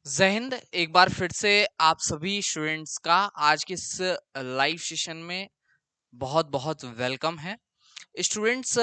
जय हिंद। एक बार फिर से आप सभी स्टूडेंट्स का आज के इस लाइव सेशन में बहुत बहुत वेलकम है। स्टूडेंट्स,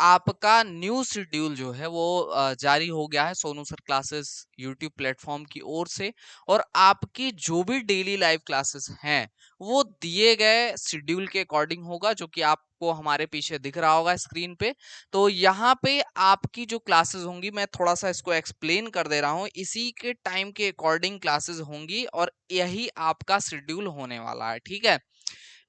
आपका न्यू शेड्यूल जो है वो जारी हो गया है Sonu sir classes YouTube platform की ओर से। और आपकी जो भी डेली लाइव क्लासेस हैं वो दिए गए शेड्यूल के अकॉर्डिंग होगा, जो कि आपको हमारे पीछे दिख रहा होगा स्क्रीन पे। तो यहाँ पे आपकी जो क्लासेस होंगी, मैं थोड़ा सा इसको एक्सप्लेन कर दे रहा हूँ, इसी के टाइम के अकॉर्डिंग क्लासेस होंगी और यही आपका शेड्यूल होने वाला है। ठीक है,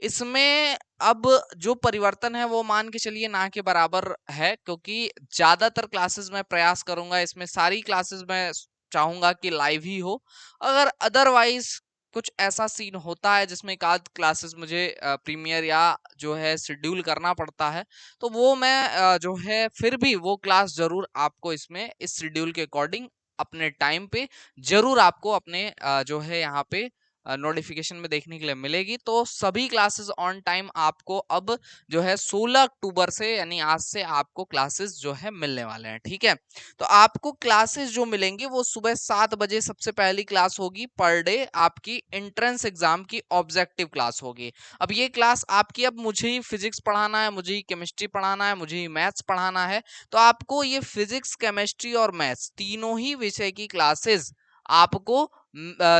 इसमें अब जो परिवर्तन है वो मान के चलिए ना के बराबर है, क्योंकि ज्यादातर क्लासेस मैं प्रयास करूंगा, इसमें सारी क्लासेस मैं चाहूंगा कि लाइव ही हो। अगर अदरवाइज कुछ ऐसा सीन होता है जिसमें एक आध क्लासेस मुझे प्रीमियर या जो है शेड्यूल करना पड़ता है, तो वो मैं जो है फिर भी वो क्लास जरूर आपको इसमें इस शेड्यूल के अकॉर्डिंग अपने टाइम पे जरूर आपको अपने जो है यहाँ पे नोटिफिकेशन में देखने के लिए मिलेगी। तो सभी क्लासेस ऑन टाइम आपको अब जो है 16 अक्टूबर से यानी आज से आपको क्लासेस जो है मिलने वाले हैं। ठीक है, तो आपको क्लासेस जो मिलेंगी वो सुबह 7 बजे सबसे पहली क्लास होगी पर डे, आपकी एंट्रेंस एग्जाम की ऑब्जेक्टिव क्लास होगी। अब ये क्लास आपकी, अब मुझे ही फिजिक्स पढ़ाना है, मुझे ही केमिस्ट्री पढ़ाना है, मुझे ही मैथ्स पढ़ाना है, तो आपको ये फिजिक्स केमिस्ट्री और मैथ्स तीनों ही विषय की क्लासेस आपको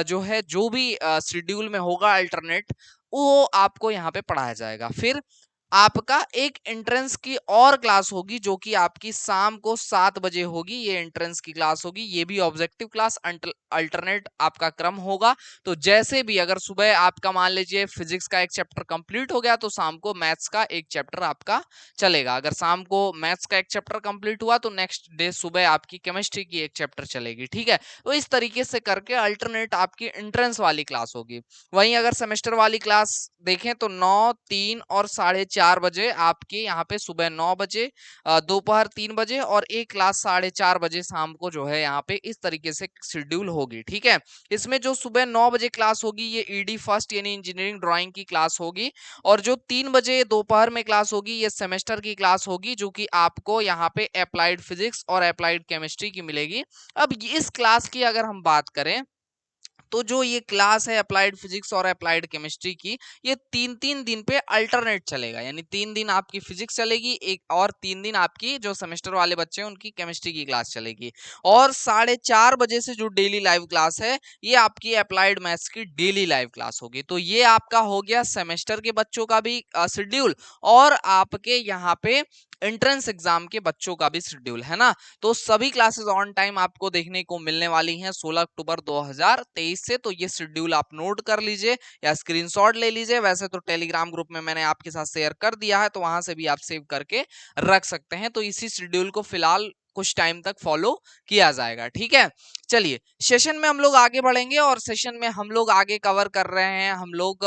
जो है जो भी शेड्यूल में होगा अल्टरनेट, वो आपको यहाँ पे पढ़ाया जाएगा। फिर आपका एक एंट्रेंस की और क्लास होगी जो कि आपकी शाम को 7 बजे होगी। ये एंट्रेंस की क्लास होगी, ये भी ऑब्जेक्टिव क्लास अल्टरनेट आपका क्रम होगा। तो जैसे भी अगर सुबह आपका मान लीजिए फिजिक्स का एक चैप्टर कंप्लीट हो गया, तो शाम को मैथ्स का एक चैप्टर आपका चलेगा। अगर शाम को मैथ्स का एक चैप्टर कंप्लीट हुआ तो नेक्स्ट डे सुबह आपकी केमिस्ट्री की एक चैप्टर चलेगी। ठीक है, तो इस तरीके से करके अल्टरनेट आपकी एंट्रेंस वाली क्लास होगी। वहीं अगर सेमेस्टर वाली क्लास देखें तो 9, 3 और 4:30 बजे आपके यहाँ पे सुबह 9 बजे, दोपहर 3 बजे और एक क्लास 4:30 बजे शाम को जो है यहाँ पे इस तरीके से शेड्यूल होगी। ठीक है, इसमें जो सुबह 9 बजे क्लास होगी ये ईडी फर्स्ट यानी इंजीनियरिंग ड्राइंग की क्लास होगी। और जो 3 बजे दोपहर में क्लास होगी ये सेमेस्टर की क्लास होगी, जो कि आपको यहाँ पे अप्लाइड फिजिक्स और अप्लाइड केमिस्ट्री की मिलेगी। अब इस क्लास की अगर हम बात करें तो जो ये क्लास है अप्लाइड फिजिक्स और अप्लाइड केमिस्ट्री की, ये 3-3 दिन पे अल्टरनेट चलेगा। यानी 3 दिन आपकी फिजिक्स चलेगी, एक और 3 दिन आपकी जो सेमेस्टर वाले बच्चे हैं उनकी केमिस्ट्री की क्लास चलेगी। और 4:30 बजे से जो डेली लाइव क्लास है ये आपकी अप्लाइड मैथ्स की डेली लाइव क्लास होगी। तो ये आपका हो गया सेमेस्टर के बच्चों का भी शेड्यूल और आपके यहाँ पे एंट्रेंस एग्जाम के बच्चों का भी शेड्यूल, है ना। तो सभी क्लासेस ऑन टाइम आपको देखने को मिलने वाली हैं 16 अक्टूबर 2023 से। तो ये शेड्यूल आप नोट कर लीजिए या स्क्रीनशॉट ले लीजिए। वैसे तो टेलीग्राम ग्रुप में मैंने आपके साथ शेयर कर दिया है, तो वहां से भी आप सेव करके रख सकते हैं। तो इसी शेड्यूल को फिलहाल कुछ टाइम तक फॉलो किया जाएगा। ठीक है, चलिए सेशन में हम लोग आगे बढ़ेंगे और सेशन में हम लोग आगे कवर कर रहे हैं हम लोग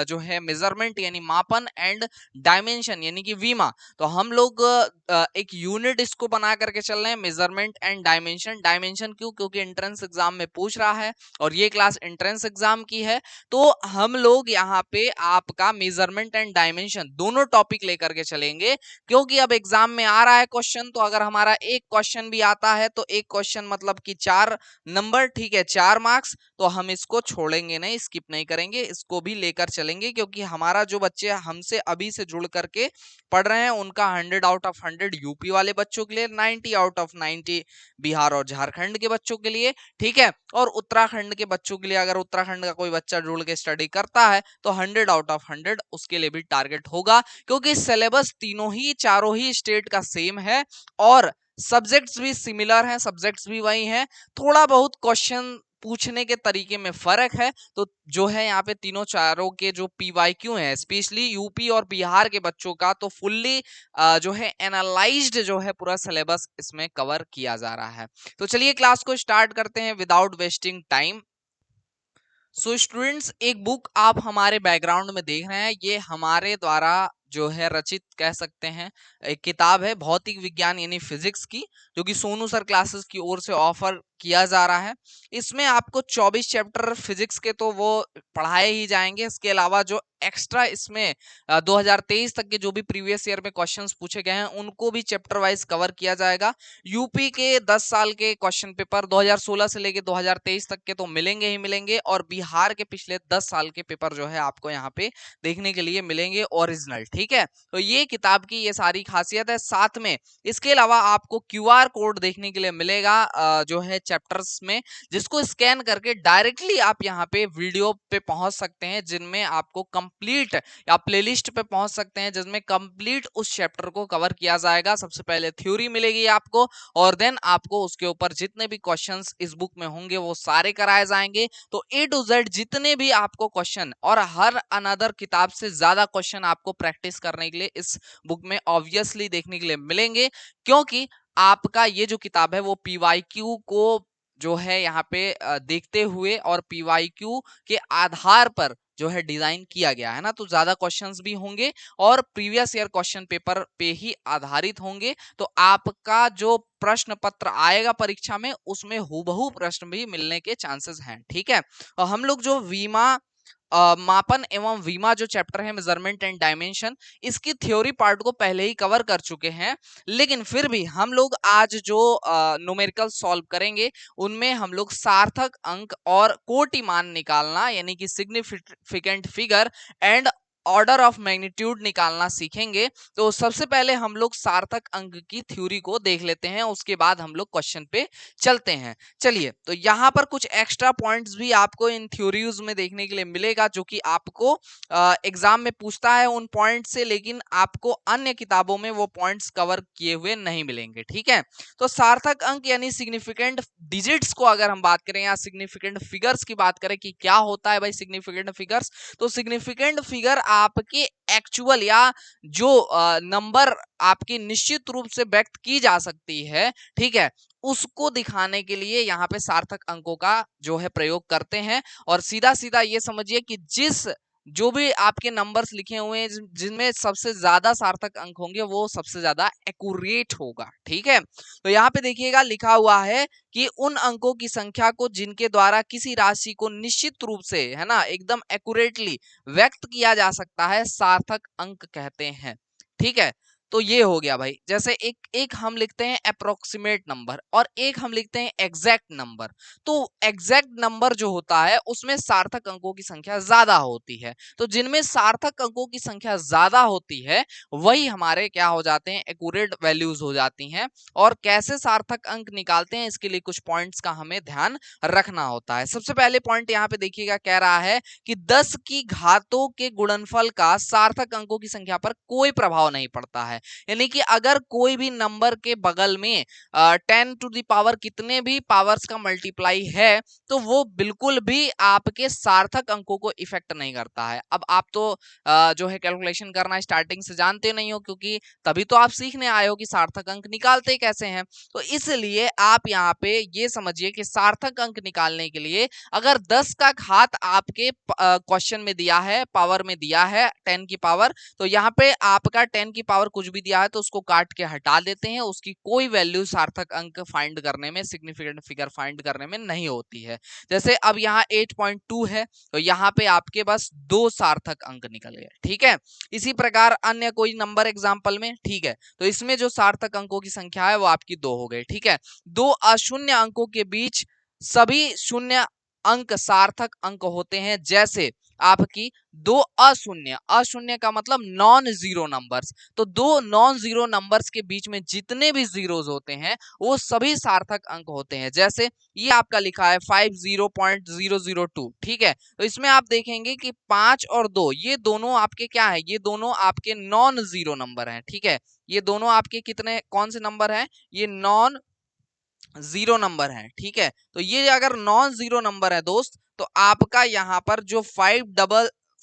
जो है मेजरमेंट यानी मापन एंड डायमेंशन यानी कि वीमा। तो हम लोग एक यूनिट इसको बना करके चल रहे हैं, मेजरमेंट एंड डायमेंशन। डायमेंशन क्यों? क्योंकि एंट्रेंस एग्जाम में पूछ रहा है और ये क्लास एंट्रेंस एग्जाम की है। तो हम लोग यहाँ पे आपका मेजरमेंट एंड डायमेंशन दोनों टॉपिक लेकर के चलेंगे, क्योंकि अब एग्जाम में आ रहा है क्वेश्चन। तो अगर हमारा एक क्वेश्चन भी आता है तो एक क्वेश्चन मतलब कि 4 नंबर, ठीक है, 4 मार्क्स। तो हम इसको छोड़ेंगे नहीं, स्किप नहीं करेंगे, इसको भी लेकर चलेंगे, क्योंकि हमारा जो बच्चे हमसे अभी से जुड़ करके पढ़ रहे हैं उनका 100 आउट ऑफ 100 यूपी वाले बच्चों के लिए, 90 आउट ऑफ 90 बिहार और झारखंड के बच्चों के लिए। ठीक है, और उत्तराखंड के बच्चों के लिए अगर उत्तराखंड का कोई बच्चा जुड़ के स्टडी करता है तो 100 आउट ऑफ 100 उसके लिए भी टारगेट होगा, क्योंकि सिलेबस तीनों ही चारों ही स्टेट का सेम है और सब्जेक्ट्स भी सिमिलर हैं, सब्जेक्ट्स भी वही हैं। थोड़ा बहुत क्वेश्चन पूछने के तरीके में फर्क है। तो जो है यहाँ पे तीनों चारों के जो पीवाईक्यू हैं, स्पेशली यूपी और बिहार के बच्चों का, तो फुल्ली जो है एनालाइज्ड जो है पूरा सिलेबस इसमें कवर किया जा रहा है। तो चलिए क्लास को स्टार्ट करते हैं without wasting time. So students, एक बुक आप हमारे बैकग्राउंड में देख रहे हैं, ये हमारे द्वारा जो है रचित कह सकते हैं एक किताब है, भौतिक विज्ञान यानी फिजिक्स की, जो कि सोनू सर क्लासेस की ओर से ऑफर किया जा रहा है। इसमें आपको 24 चैप्टर फिजिक्स के तो वो पढ़ाए ही जाएंगे। इसके अलावा जो एक्स्ट्रा इसमें 2023 तक के जो भी प्रीवियस ईयर में क्वेश्चंस पूछे गए हैं उनको भी चैप्टर वाइज कवर किया जाएगा। यूपी के 10 साल के क्वेश्चन पेपर 2016 से लेके 2023 तक के तो मिलेंगे ही मिलेंगे, और बिहार के पिछले 10 साल के पेपर जो है आपको यहाँ पे देखने के लिए मिलेंगे ओरिजिनल। ठीक है, तो ये किताब की ये सारी खासियत है। साथ में इसके अलावा आपको क्यूआर कोड देखने के लिए मिलेगा जो है चैप्टर्स में, जिसको स्कैन करके डायरेक्टली आप यहाँ पे वीडियो पे पहुंच सकते हैं, जिनमें आपको कंप्लीट या प्लेलिस्ट पे पहुंच सकते हैं जिसमें कंप्लीट उस चैप्टर को कवर किया जाएगा। सबसे पहले थ्योरी मिलेगी आपको, और देन आपको उसके ऊपर जितने भी क्वेश्चंस इस बुक में होंगे वो सारे कराए जाएंगे। तो ए टू जेड जितने भी आपको क्वेश्चन और हर अनदर किताब से ज्यादा क्वेश्चन आपको प्रैक्टिस करने के लिए इस बुक में ऑब्वियसली देखने के लिए मिलेंगे, क्योंकि आपका ये जो किताब है वो पीवाईक्यू को जो है यहाँ पे देखते हुए और पीवाईक्यू के आधार पर जो है डिजाइन किया गया है ना। तो ज्यादा क्वेश्चंस भी होंगे और प्रीवियस ईयर क्वेश्चन पेपर पे ही आधारित होंगे। तो आपका जो प्रश्न पत्र आएगा परीक्षा में उसमें हूबहू प्रश्न भी मिलने के चांसेस हैं। ठीक है, और हम लोग जो वीमा मापन एवं वीमा जो चैप्टर है मेजरमेंट एंड डायमेंशन, इसकी थ्योरी पार्ट को पहले ही कवर कर चुके हैं, लेकिन फिर भी हम लोग आज जो न्यूमेरिकल सॉल्व करेंगे उनमें हम लोग सार्थक अंक और कोटि मान निकालना यानी कि significant figure and order of magnitude निकालना सीखेंगे। तो सबसे पहले हम लोग सार्थक अंक की थ्योरी को देख लेते हैं, उसके बाद हम लोग क्वेश्चन पे चलते हैं। चलिए, तो यहाँ पर कुछ एक्स्ट्रा पॉइंट्स भी आपको इन थ्योरीज में देखने के लिए मिलेगा, जो कि आपको एग्जाम में पूछता है उन पॉइंट से, लेकिन आपको अन्य किताबों में वो पॉइंट्स कवर किए हुए नहीं मिलेंगे। ठीक है, तो सार्थक अंक यानी सिग्निफिकेंट डिजिट्स को अगर हम बात करें या सिग्निफिकेंट फिगर्स की बात करें कि क्या होता है भाई सिग्निफिकेंट फिगर्स, तो सिग्निफिकेंट फिगर आपके एक्चुअल या जो नंबर आपकी निश्चित रूप से व्यक्त की जा सकती है, ठीक है, उसको दिखाने के लिए यहाँ पे सार्थक अंकों का जो है प्रयोग करते हैं। और सीधा सीधा ये समझिए कि जो भी आपके नंबर्स लिखे हुए हैं जिनमें सबसे ज्यादा सार्थक अंक होंगे वो सबसे ज्यादा एक्यूरेट होगा। ठीक है, तो यहाँ पे देखिएगा लिखा हुआ है कि उन अंकों की संख्या को जिनके द्वारा किसी राशि को निश्चित रूप से है ना एकदम एक्यूरेटली व्यक्त किया जा सकता है सार्थक अंक कहते हैं। ठीक है, तो ये हो गया भाई। जैसे एक एक हम लिखते हैं अप्रोक्सीमेट नंबर और एक हम लिखते हैं एग्जैक्ट नंबर। तो एग्जैक्ट नंबर जो होता है उसमें सार्थक अंकों की संख्या ज्यादा होती है, तो जिनमें सार्थक अंकों की संख्या ज्यादा होती है वही हमारे क्या हो जाते हैं, एक्यूरेट वैल्यूज हो जाती हैं। और कैसे सार्थक अंक निकालते हैं इसके लिए कुछ पॉइंट्स का हमें ध्यान रखना होता है। सबसे पहले पॉइंट यहाँ पे देखिएगा, कह रहा है कि 10 की घातों के गुणनफल का सार्थक अंकों की संख्या पर कोई प्रभाव नहीं पड़ता है। यानी कि अगर कोई भी नंबर के बगल में 10 टू द पावर कितने भी पावर्स का मल्टीप्लाई है तो वो बिल्कुल भी आपके सार्थक अंकों को इफेक्ट नहीं करता है। अब आप तो जो है कैलकुलेशन करना स्टार्टिंग से जानते नहीं हो, क्योंकि तभी तो आप सीखने आए हो कि सार्थक अंक निकालते कैसे हैं। तो इसलिए आप यहाँ पे ये समझिए कि सार्थक अंक निकालने के लिए अगर 10 का घात आपके क्वेश्चन में दिया है, पावर में दिया है 10 की पावर, तो यहाँ पे आपका 10 की पावर कुछ भी दिया है तो उसको काट के हटा देते हैं, उसकी कोई वैल्यू सार्थक अंक फाइंड करने में, सिग्निफिकेंट फिगर फाइंड करने में नहीं होती है। जैसे अब यहाँ 8.2 है तो यहाँ पे आपके बस 2 सार्थक अंक निकल गए। ठीक है, इसी प्रकार अन्य कोई नंबर एग्जाम्पल में, ठीक है, तो इसमें जो सार्थक अंकों की संख्या है वो आपकी 2 हो गई। ठीक है, 2 अशून्य अंकों के बीच सभी शून्य अंक सार्थक अंक होते हैं। जैसे आपकी 2 अशून्य, अशून्य का मतलब नॉन जीरो नंबर्स, तो 2 नॉन जीरो नंबर्स के बीच में जितने भी जीरोस होते हैं वो सभी सार्थक अंक होते हैं। जैसे ये आपका लिखा है 50.002। ठीक है, तो इसमें आप देखेंगे कि 5 और 2 ये दोनों आपके क्या है, ये दोनों आपके नॉन जीरो नंबर हैं। ठीक है, ये दोनों आपके कितने कौन से नंबर हैं, ये नॉन जीरो नंबर है। ठीक है, तो ये अगर नॉन जीरो नंबर है दोस्त, तो आपका यहाँ पर जो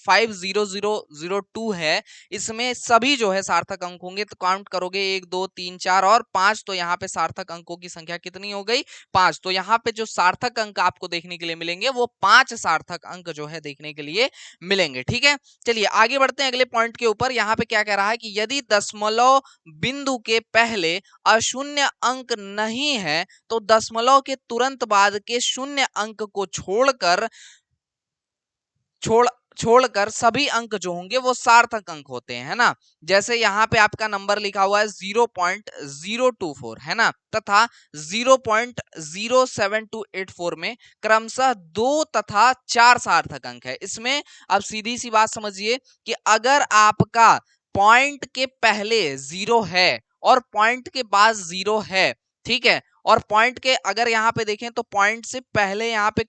50002 है, इसमें सभी जो है सार्थक अंक होंगे। तो काउंट करोगे 1 2 3 4 और 5, तो यहाँ पे सार्थक अंकों की संख्या कितनी हो गई? 5। तो यहाँ पे जो सार्थक अंक आपको देखने के लिए मिलेंगे वो 5 सार्थक अंक जो है देखने के लिए मिलेंगे। ठीक है, चलिए आगे बढ़ते हैं अगले पॉइंट के ऊपर। यहाँ पे क्या कह रहा है कि यदि दशमलव बिंदु के पहले अशून्य अंक नहीं है तो दशमलव के तुरंत बाद के शून्य अंक को छोड़कर सभी अंक जो होंगे वो सार्थक अंक होते हैं, है ना। जैसे यहाँ पे आपका नंबर लिखा हुआ है 0.024, है ना, तथा 0.07284 में क्रमशः 2 तथा 4 सार्थक अंक है। इसमें अब सीधी सी बात समझिए कि अगर आपका पॉइंट के पहले 0 है और पॉइंट के बाद 0 है, ठीक है, और पॉइंट के अगर यहाँ पे देखें तो पॉइंट से पहले यहाँ पे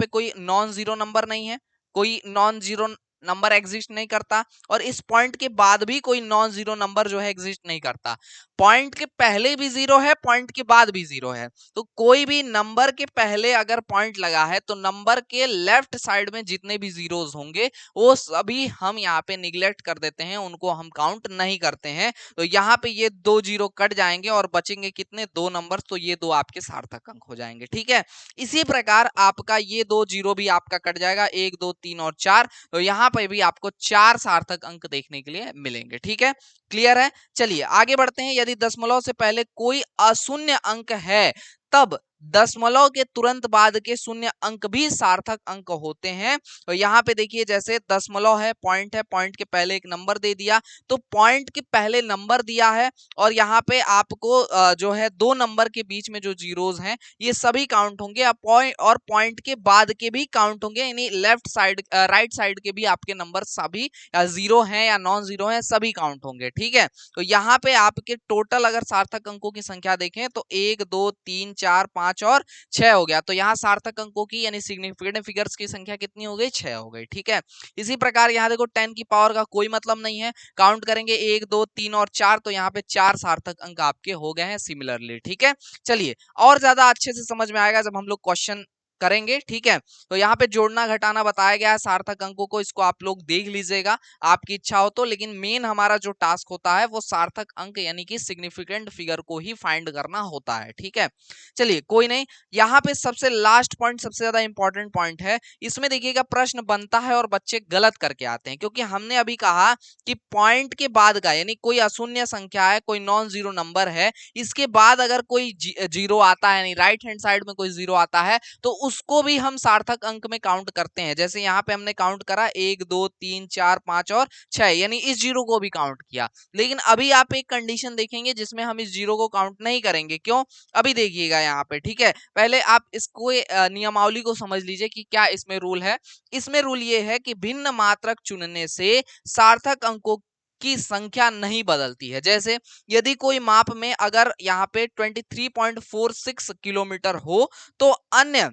कोई नॉन जीरो नंबर नहीं है, कोई नॉन जीरो नंबर एग्जिस्ट नहीं करता, और इस पॉइंट के बाद भी कोई नॉन जीरो नंबर जो है एग्जिस्ट नहीं करता। पॉइंट के पहले भी 0 है, पॉइंट के बाद भी 0 है। तो कोई भी नंबर के पहले अगर पॉइंट लगा है तो नंबर के लेफ्ट साइड में जितने भी जीरोस होंगे वो सभी हम यहाँ पे निगलेक्ट कर देते हैं, उनको हम काउंट नहीं करते हैं। तो यहाँ पे ये 2 जीरो कट जाएंगे और बचेंगे कितने? 2 नंबर। तो ये 2 आपके सार्थक अंक हो जाएंगे। ठीक है, इसी प्रकार आपका ये 2 जीरो भी आपका कट जाएगा, 1 2 3 और 4। तो यहाँ पे भी आपको 4 सार्थक अंक देखने के लिए मिलेंगे। ठीक है, क्लियर है। चलिए आगे बढ़ते हैं। यदि दशमलव से पहले कोई अशून्य अंक है तब दशमलव के तुरंत बाद के शून्य अंक भी सार्थक अंक होते हैं। तो यहाँ पे देखिए, जैसे दशमलव है, पॉइंट के पहले एक नंबर दे दिया, तो पॉइंट के पहले नंबर दिया है और यहाँ पे आपको जो है 2 नंबर के बीच में जो जीरोस हैं ये सभी काउंट होंगे। और पॉइंट के बाद के भी काउंट होंगे, यानी लेफ्ट साइड राइट साइड के भी आपके नंबर सभी जीरो हैं या नॉन जीरो हैं, सभी काउंट होंगे। ठीक है, तो यहाँ पे आपके टोटल अगर सार्थक अंकों की संख्या देखें तो 1 2 3 4 5 और 6 हो गया। तो यहाँ सार्थक अंकों की यानी सिग्निफिकेंट फिगर्स की संख्या कितनी हो गई? 6 हो गई। ठीक है, इसी प्रकार यहाँ देखो 10 की पावर का कोई मतलब नहीं है, काउंट करेंगे 1 2 3 और 4, तो यहाँ पे 4 सार्थक अंक आपके हो गए हैं सिमिलरली। ठीक है, चलिए और ज्यादा अच्छे से समझ में आएगा जब हम लोग क्वेश्चन करेंगे। ठीक है, तो यहाँ पे जोड़ना घटाना बताया गया है सार्थक अंकों को, इसको आप लोग देख लीजिएगा आपकी इच्छा हो तो, लेकिन मेन हमारा जो टास्क होता है वो सार्थक अंक यानी कि सिग्निफिकेंट फिगर को ही फाइंड करना होता है। ठीक है, चलिए कोई नहीं। यहाँ पे सबसे लास्ट पॉइंट सबसे ज्यादा इंपॉर्टेंट पॉइंट है, इसमें देखिएगा प्रश्न बनता है और बच्चे गलत करके आते हैं, क्योंकि हमने अभी कहा कि पॉइंट के बाद का यानी कोई अशून्य संख्या है, कोई नॉन जीरो नंबर है, इसके बाद अगर कोई जीरो आता है यानी राइट हैंड साइड में कोई जीरो आता है तो उसको भी हम सार्थक अंक में काउंट करते हैं। जैसे यहाँ पे हमने काउंट करा 1 2 3 4 5 और 6, यानी इस जीरो को भी काउंट किया। लेकिन अभी आप एक कंडीशन देखेंगे जिसमें हम इस जीरो को काउंट नहीं करेंगे। क्यों? अभी देखिएगा यहाँ पे। ठीक है, पहले आप इसको नियमावली को समझ लीजिए कि क्या इसमें रूल है। इसमें रूल ये है कि भिन्न मात्रक चुनने से सार्थक अंकों की संख्या नहीं बदलती है। जैसे यदि कोई माप में अगर यहाँ पे 23.46 किलोमीटर हो तो अन्य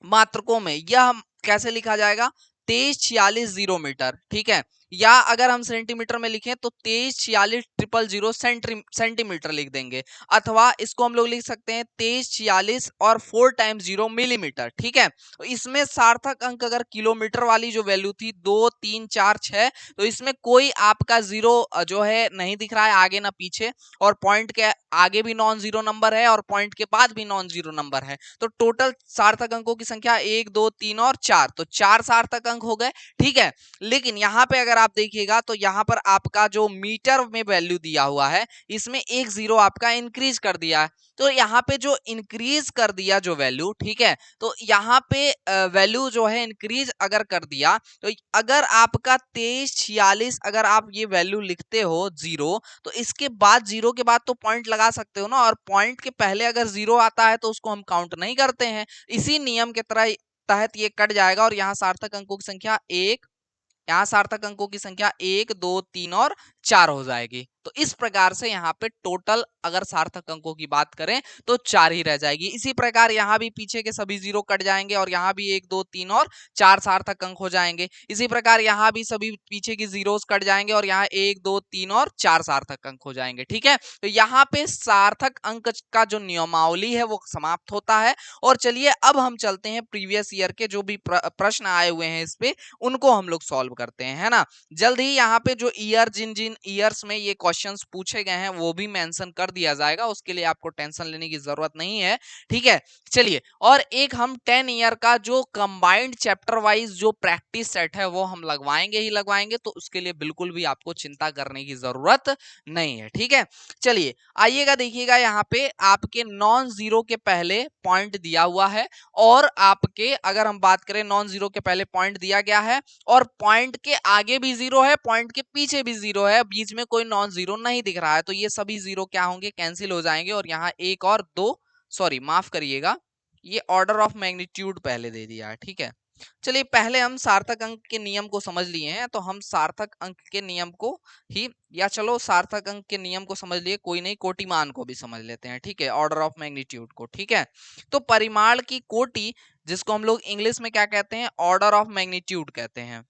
मात्रकों में यह कैसे लिखा जाएगा? 2346 मीटर। ठीक है, या अगर हम सेंटीमीटर में लिखें तो 2346 सेंटीमीटर लिख देंगे, अथवा इसको हम लोग लिख सकते हैं 2346 और 4 टाइम्स 0 मिलीमीटर। ठीक है, तो इसमें सार्थक अंक अगर किलोमीटर वाली जो वैल्यू थी 2 3 4 6, तो इसमें कोई आपका जीरो जो है नहीं दिख रहा है आगे ना पीछे, और पॉइंट के आगे भी नॉन जीरो नंबर है और पॉइंट के बाद भी नॉन जीरो नंबर है। तो टोटल सार्थक अंकों की संख्या 1 2 3 और 4, तो 4 सार्थक अंक हो गए। ठीक है, लेकिन यहाँ पे अगर आप देखिएगा तो यहाँ पर आपका जो मीटर में वैल्यू दिया हुआ है इसमें एक जीरो आपका इंक्रीज कर दिया है। तो यहाँ पे जो इंक्रीज कर दिया जो वैल्यू, ठीक है, तो यहाँ पे वैल्यू जो है इंक्रीज अगर कर दिया, तो अगर आपका 2346 अगर आप ये वैल्यू लिखते हो जीरो, तो इसके बाद जीरो के बाद तो पॉइंट लगा सकते हो ना, और पॉइंट के पहले अगर जीरो आता है तो उसको हम काउंट नहीं करते हैं। इसी नियम के तहत ये कट जाएगा और यहाँ सार्थक अंकों की संख्या 1 2 3 और 4 हो जाएगी। तो इस प्रकार से यहाँ पे टोटल अगर सार्थक अंकों की बात करें तो 4 ही रह जाएगी। इसी प्रकार यहाँ भी पीछे के सभी जीरो कट जाएंगे और यहाँ भी 1 2 3 और 4 सार्थक अंक हो जाएंगे। इसी प्रकार यहाँ भी सभी पीछे की जीरोस कट जाएंगे और यहाँ 1 2 3 और 4 सार्थक अंक हो जाएंगे। ठीक है, तो यहाँ पे सार्थक अंक का जो नियमावली है वो समाप्त होता है। और चलिए अब हम चलते हैं प्रीवियस ईयर के जो भी प्रश्न आए हुए हैं इस पे, उनको हम लोग सॉल्व करते हैं, है ना। जल्द ही यहाँ पे जो ईयर जिन जिन ईयर्स में ये क्वेश्चंस पूछे गए हैं वो भी मेंशन कर दिया जाएगा, उसके लिए आपको टेंशन लेने की जरूरत नहीं है। ठीक है, चलिए और एक हम 10 ईयर का जो कंबाइंड चैप्टर वाइज जो प्रैक्टिस सेट है वो हम लगवाएंगे ही लगवाएंगे, तो उसके लिए बिल्कुल भी आपको चिंता करने की जरूरत नहीं है। ठीक है, चलिए आइएगा, देखिएगा यहाँ पे आपके नॉन जीरो के पहले पॉइंट दिया हुआ है और आपके अगर हम बात करें नॉन जीरो के पहले पॉइंट दिया गया है और पॉइंट के आगे भी जीरो है, पॉइंट के पीछे भी जीरो है, बीच में कोई नॉन जीरो नहीं दिख रहा है, तो ये सभी जीरो क्या होंगे, कैंसिल हो जाएंगे और यहाँ एक और दो, सॉरी माफ करिएगा, ये ऑर्डर ऑफ मैग्नीट्यूड पहले दे दिया है। ठीक है, चलिए पहले हम सार्थक अंक के नियम को समझ लिए हैं, तो हम सार्थक अंक के नियम को ही, या चलो सार्थक अंक के नियम को समझ लिए, कोई नहीं, कोटिमान को भी समझ लेते हैं। ठीक है, ऑर्डर ऑफ मैग्नीट्यूड को। ठीक है, तो परिमाण की कोटि, जिसको हम लोग इंग्लिश में क्या कहते हैं, ऑर्डर ऑफ मैग्नीट्यूड कहते हैं।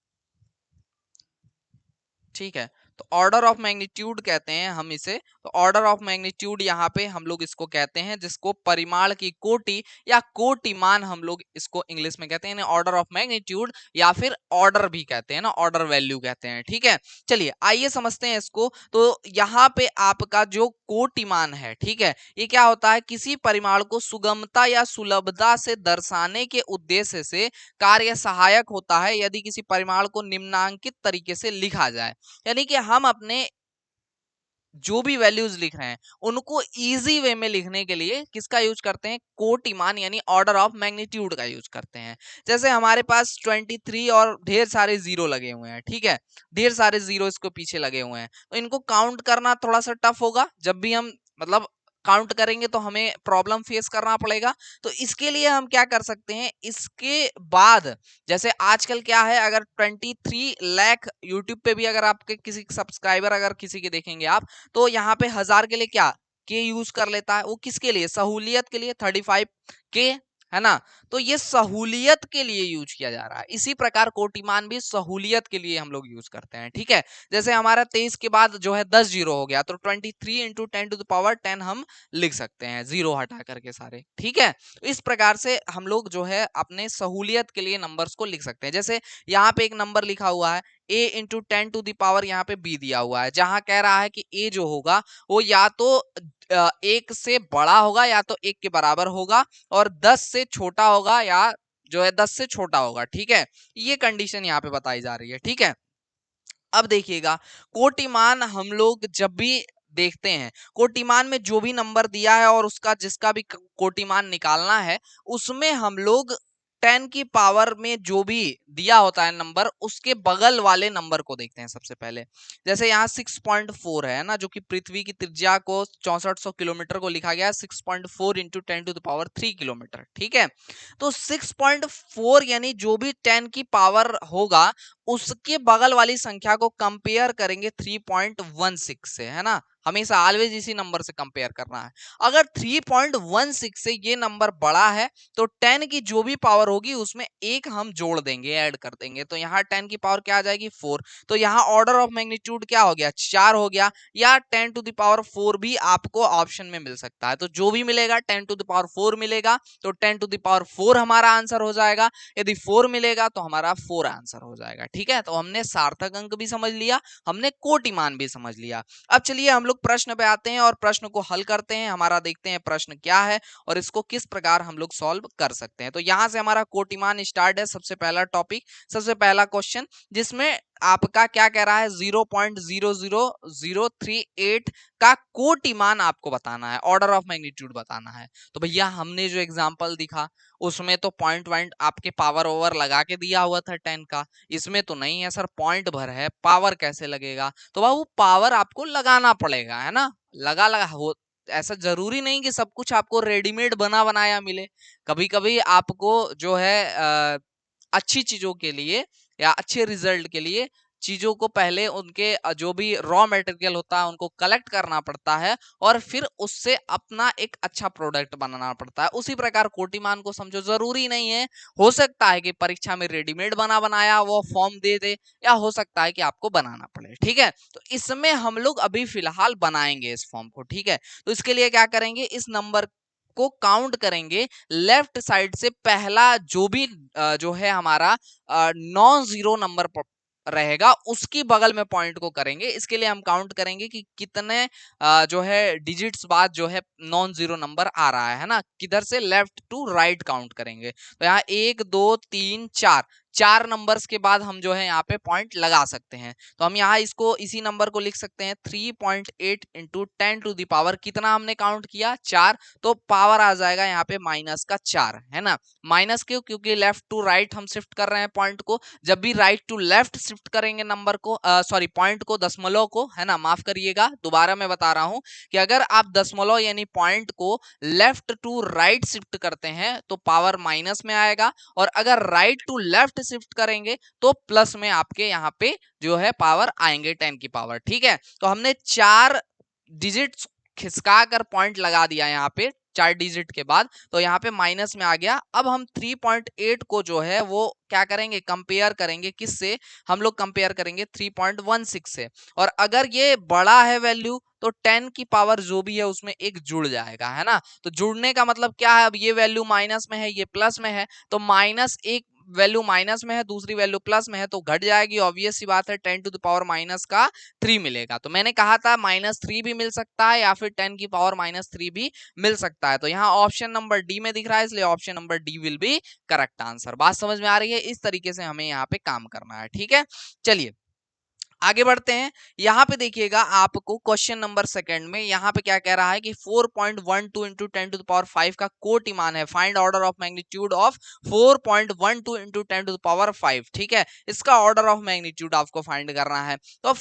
ठीक है, तो ऑर्डर ऑफ मैग्नीट्यूड कहते हैं हम इसे। तो ऑर्डर ऑफ मैग्नीट्यूड यहाँ पे हम लोग इसको कहते हैं, जिसको परिमाण की कोटि या कोटिमान हम लोग इसको इंग्लिश में कहते हैं, ऑर्डर ऑफ मैग्नीट्यूड या फिर ऑर्डर भी कहते हैं ना, ऑर्डर वैल्यू कहते हैं। ठीक है, चलिए आइए समझते हैं इसको। तो यहाँ पे आपका जो कोटिमान है, ठीक है, ये क्या होता है, किसी परिमाण को सुगमता या सुलभता से दर्शाने के उद्देश्य से कार्य सहायक होता है यदि किसी परिमाण को निम्नांकित तरीके से लिखा जाए। यानी कि हम अपने जो भी वैल्यूज लिख रहे हैं उनको इजी वे में लिखने के लिए किसका यूज करते हैं, कोटिमान यानी ऑर्डर ऑफ मैग्नीट्यूड का यूज करते हैं। जैसे हमारे पास 23 और ढेर सारे जीरो लगे हुए हैं, ठीक है, ढेर सारे जीरो इसको पीछे लगे हुए हैं, तो इनको काउंट करना थोड़ा सा टफ होगा। जब भी हम मतलब काउंट करेंगे तो हमें प्रॉब्लम फेस करना पड़ेगा। तो इसके लिए हम क्या कर सकते हैं, इसके बाद जैसे आजकल क्या है, अगर 23 लाख यूट्यूब पे भी अगर आपके किसी सब्सक्राइबर अगर किसी के देखेंगे आप, तो यहाँ पे 1000 के लिए क्या के यूज कर लेता है, वो किसके लिए, सहूलियत के लिए, 35 के, है ना। तो ये सहूलियत के लिए यूज किया जा रहा है। इसी प्रकार कोटिमान भी सहूलियत के लिए हम लोग यूज करते हैं। ठीक है, जैसे हमारा 23 के बाद जो है 10 जीरो हो गया, तो 23 इंटू 10⁻10 हम लिख सकते हैं, जीरो हटा करके सारे। ठीक है, तो इस प्रकार से हम लोग जो है अपने सहूलियत के लिए नंबर्स को लिख सकते हैं। जैसे यहाँ पे एक नंबर लिखा हुआ है a इंटू 10⁻, यहाँ पे b दिया हुआ है, जहां कह रहा है कि a जो होगा वो या तो एक से बड़ा होगा या तो एक के बराबर होगा और 10 से छोटा होगा या जो है 10 से छोटा होगा। ठीक है, ये कंडीशन यहाँ पे बताई जा रही है। ठीक है, अब देखिएगा, कोटिमान हम लोग जब भी देखते हैं, कोटिमान में जो भी नंबर दिया है और उसका जिसका भी कोटिमान निकालना है, उसमें हम लोग 10 की पावर में जो भी दिया होता है नंबर, उसके बगल वाले नंबर को देखते हैं सबसे पहले। जैसे यहाँ 6.4 है ना, जो कि पृथ्वी की त्रिज्या को 6400 किलोमीटर को लिखा गया है 6.4 इंटू 10⁻³ किलोमीटर। ठीक है, तो 6.4 यानी जो भी 10 की पावर होगा उसके बगल वाली संख्या को कंपेयर करेंगे 3.16 से, है ना। हमेशा ऑलवेज इसी नंबर से कंपेयर करना है। अगर 3.16 से ये नंबर बड़ा है तो 10 की जो भी पावर होगी उसमें एक हम जोड़ देंगे, ऐड कर देंगे, तो यहाँ 10 की पावर क्या आ जाएगी, 4। तो यहाँ ऑर्डर ऑफ मैग्नीट्यूड क्या हो गया, 4 हो गया, या 10⁻4 भी आपको ऑप्शन में मिल सकता है। तो जो भी मिलेगा 10⁻4 मिलेगा, तो 10⁻4 हमारा आंसर हो जाएगा। यदि 4 मिलेगा तो हमारा 4 आंसर हो जाएगा। ठीक है, तो हमने सार्थक अंक भी समझ लिया, हमने कोटिमान भी समझ लिया। अब चलिए हम लोग प्रश्न पे आते हैं और प्रश्न को हल करते हैं। हमारा देखते हैं प्रश्न क्या है और इसको किस प्रकार हम लोग सॉल्व कर सकते हैं। तो यहाँ से हमारा कोटिमान स्टार्ट है, सबसे पहला टॉपिक, सबसे पहला क्वेश्चन, जिसमें आपका क्या कह रहा है, 0.00038 का कोटिमान आपको बताना है, ऑर्डर ऑफ मैग्नीट्यूड बताना है। तो भैया हमने जो एग्जांपल दिखा उसमें तो पॉइंट पॉइंट आपके पावर ओवर लगा के दिया हुआ था 10 का, इसमें तो नहीं है सर, पॉइंट भर है, पावर कैसे लगेगा। तो बाबू पावर आपको लगाना पड़ेगा, है ना, लगा लगा हो, ऐसा जरूरी नहीं कि सब कुछ आपको रेडीमेड बना बनाया मिले। कभी कभी आपको जो है अच्छी चीजों के लिए या अच्छे रिजल्ट के लिए चीजों को पहले उनके जो भी रॉ मटेरियल होता है उनको कलेक्ट करना पड़ता है और फिर उससे अपना एक अच्छा प्रोडक्ट बनाना पड़ता है। उसी प्रकार कोटिमान को समझो, जरूरी नहीं है, हो सकता है कि परीक्षा में रेडीमेड बना बनाया वो फॉर्म दे दे, या हो सकता है कि आपको बनाना पड़े। ठीक है, तो इसमें हम लोग अभी फिलहाल बनाएंगे इस फॉर्म को। ठीक है, तो इसके लिए क्या करेंगे, इस नंबर को काउंट करेंगे, लेफ्ट साइड से पहला जो भी जो है हमारा नॉन जीरो नंबर रहेगा उसकी बगल में पॉइंट को करेंगे। इसके लिए हम काउंट करेंगे कि कितने जो है डिजिट्स बाद जो है नॉन जीरो नंबर आ रहा है ना, किधर से लेफ्ट टू राइट काउंट करेंगे। तो यहाँ 1 2 3 4 चार नंबर्स के बाद हम जो है यहाँ पे पॉइंट लगा सकते हैं। तो हम यहाँ इसको इसी नंबर को लिख सकते हैं 3.8 इंटू 10⁻, कितना हमने काउंट किया, 4, तो पावर आ जाएगा यहाँ पे माइनस का 4, है ना। माइनस क्यों, क्योंकि लेफ्ट टू राइट हम शिफ्ट कर रहे हैं पॉइंट को। जब भी राइट टू लेफ्ट शिफ्ट करेंगे नंबर को, सॉरी पॉइंट को, दशमलव को, है ना, माफ करिएगा, दोबारा मैं बता रहा हूं कि अगर आप दशमलव यानी पॉइंट को लेफ्ट टू राइट शिफ्ट करते हैं तो पावर माइनस में आएगा, और अगर राइट टू लेफ्ट शिफ्ट करेंगे तो प्लस में आपके यहाँ पे जो है पावर आएंगे 10 की पावर। ठीक है, तो हमने 4 डिजिट खिसका कर पॉइंट लगा दिया यहाँ पे 4 डिजिट के बाद, तो यहाँ पे माइनस में आ गया। अब हम 3.8 को जो है वो क्या करेंगे, कंपेयर करेंगे, किससे, हम लोग कंपेयर करेंगे 3.16 से, और अगर ये बड़ा है वैल्यू तो 10 की पावर जो भी है उसमें एक जुड़ जाएगा, है ना। तो जुड़ने का मतलब क्या है, अब ये वैल्यू माइनस में है, ये प्लस में है, तो माइनस एक वैल्यू माइनस में है, दूसरी वैल्यू प्लस में है, तो घट जाएगी, ऑब्वियस सी बात है, 10⁻³ मिलेगा। तो मैंने कहा था -3 भी मिल सकता है या फिर 10⁻³ भी मिल सकता है। तो यहाँ ऑप्शन नंबर डी में दिख रहा है, इसलिए option number D will be correct answer. बात समझ में आ रही है, इस तरीके से हमें यहाँ पे काम करना है। ठीक है, चलिए आगे बढ़ते हैं। यहाँ पे देखिएगा आपको क्वेश्चन नंबर सेकंड में यहाँ पे क्या कह रहा है कि 4.12 इंटू 10⁵ का कोटिमान है, find order of magnitude of 4.12 into 10⁵। ठीक है, इसका ऑर्डर ऑफ मैग्नीट्यूड आपको फाइंड करना है। तो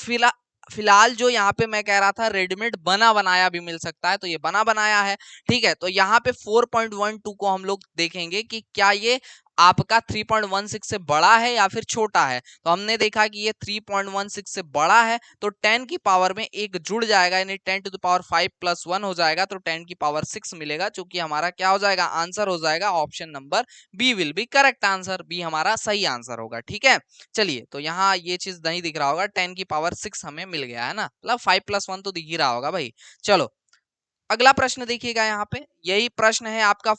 फिलहाल जो यहाँ पे मैं कह रहा था रेडीमेड बना बनाया भी मिल सकता है, तो ये बना बनाया है। ठीक है, तो यहाँ पे 4.12 को हम लोग देखेंगे कि क्या ये आपका 3.16 से बड़ा है या फिर छोटा है। तो हमने देखा कि ये 3.16 से बड़ा है, तो 10 की पावर में एक जुड़ जाएगा, यानी 10⁵ प्लस 1 हो जाएगा, तो 10⁶ मिलेगा, जो कि हमारा क्या हो जाएगा, आंसर हो जाएगा option number B will be correct answer. B हमारा सही आंसर होगा। ठीक है, चलिए तो यहाँ ये चीज नहीं दिख रहा होगा, 10⁶ हमें मिल गया है ना, मतलब 5 + 1 तो दिख ही रहा होगा भाई। चलो अगला प्रश्न देखिएगा, यहाँ पे यही प्रश्न है आपका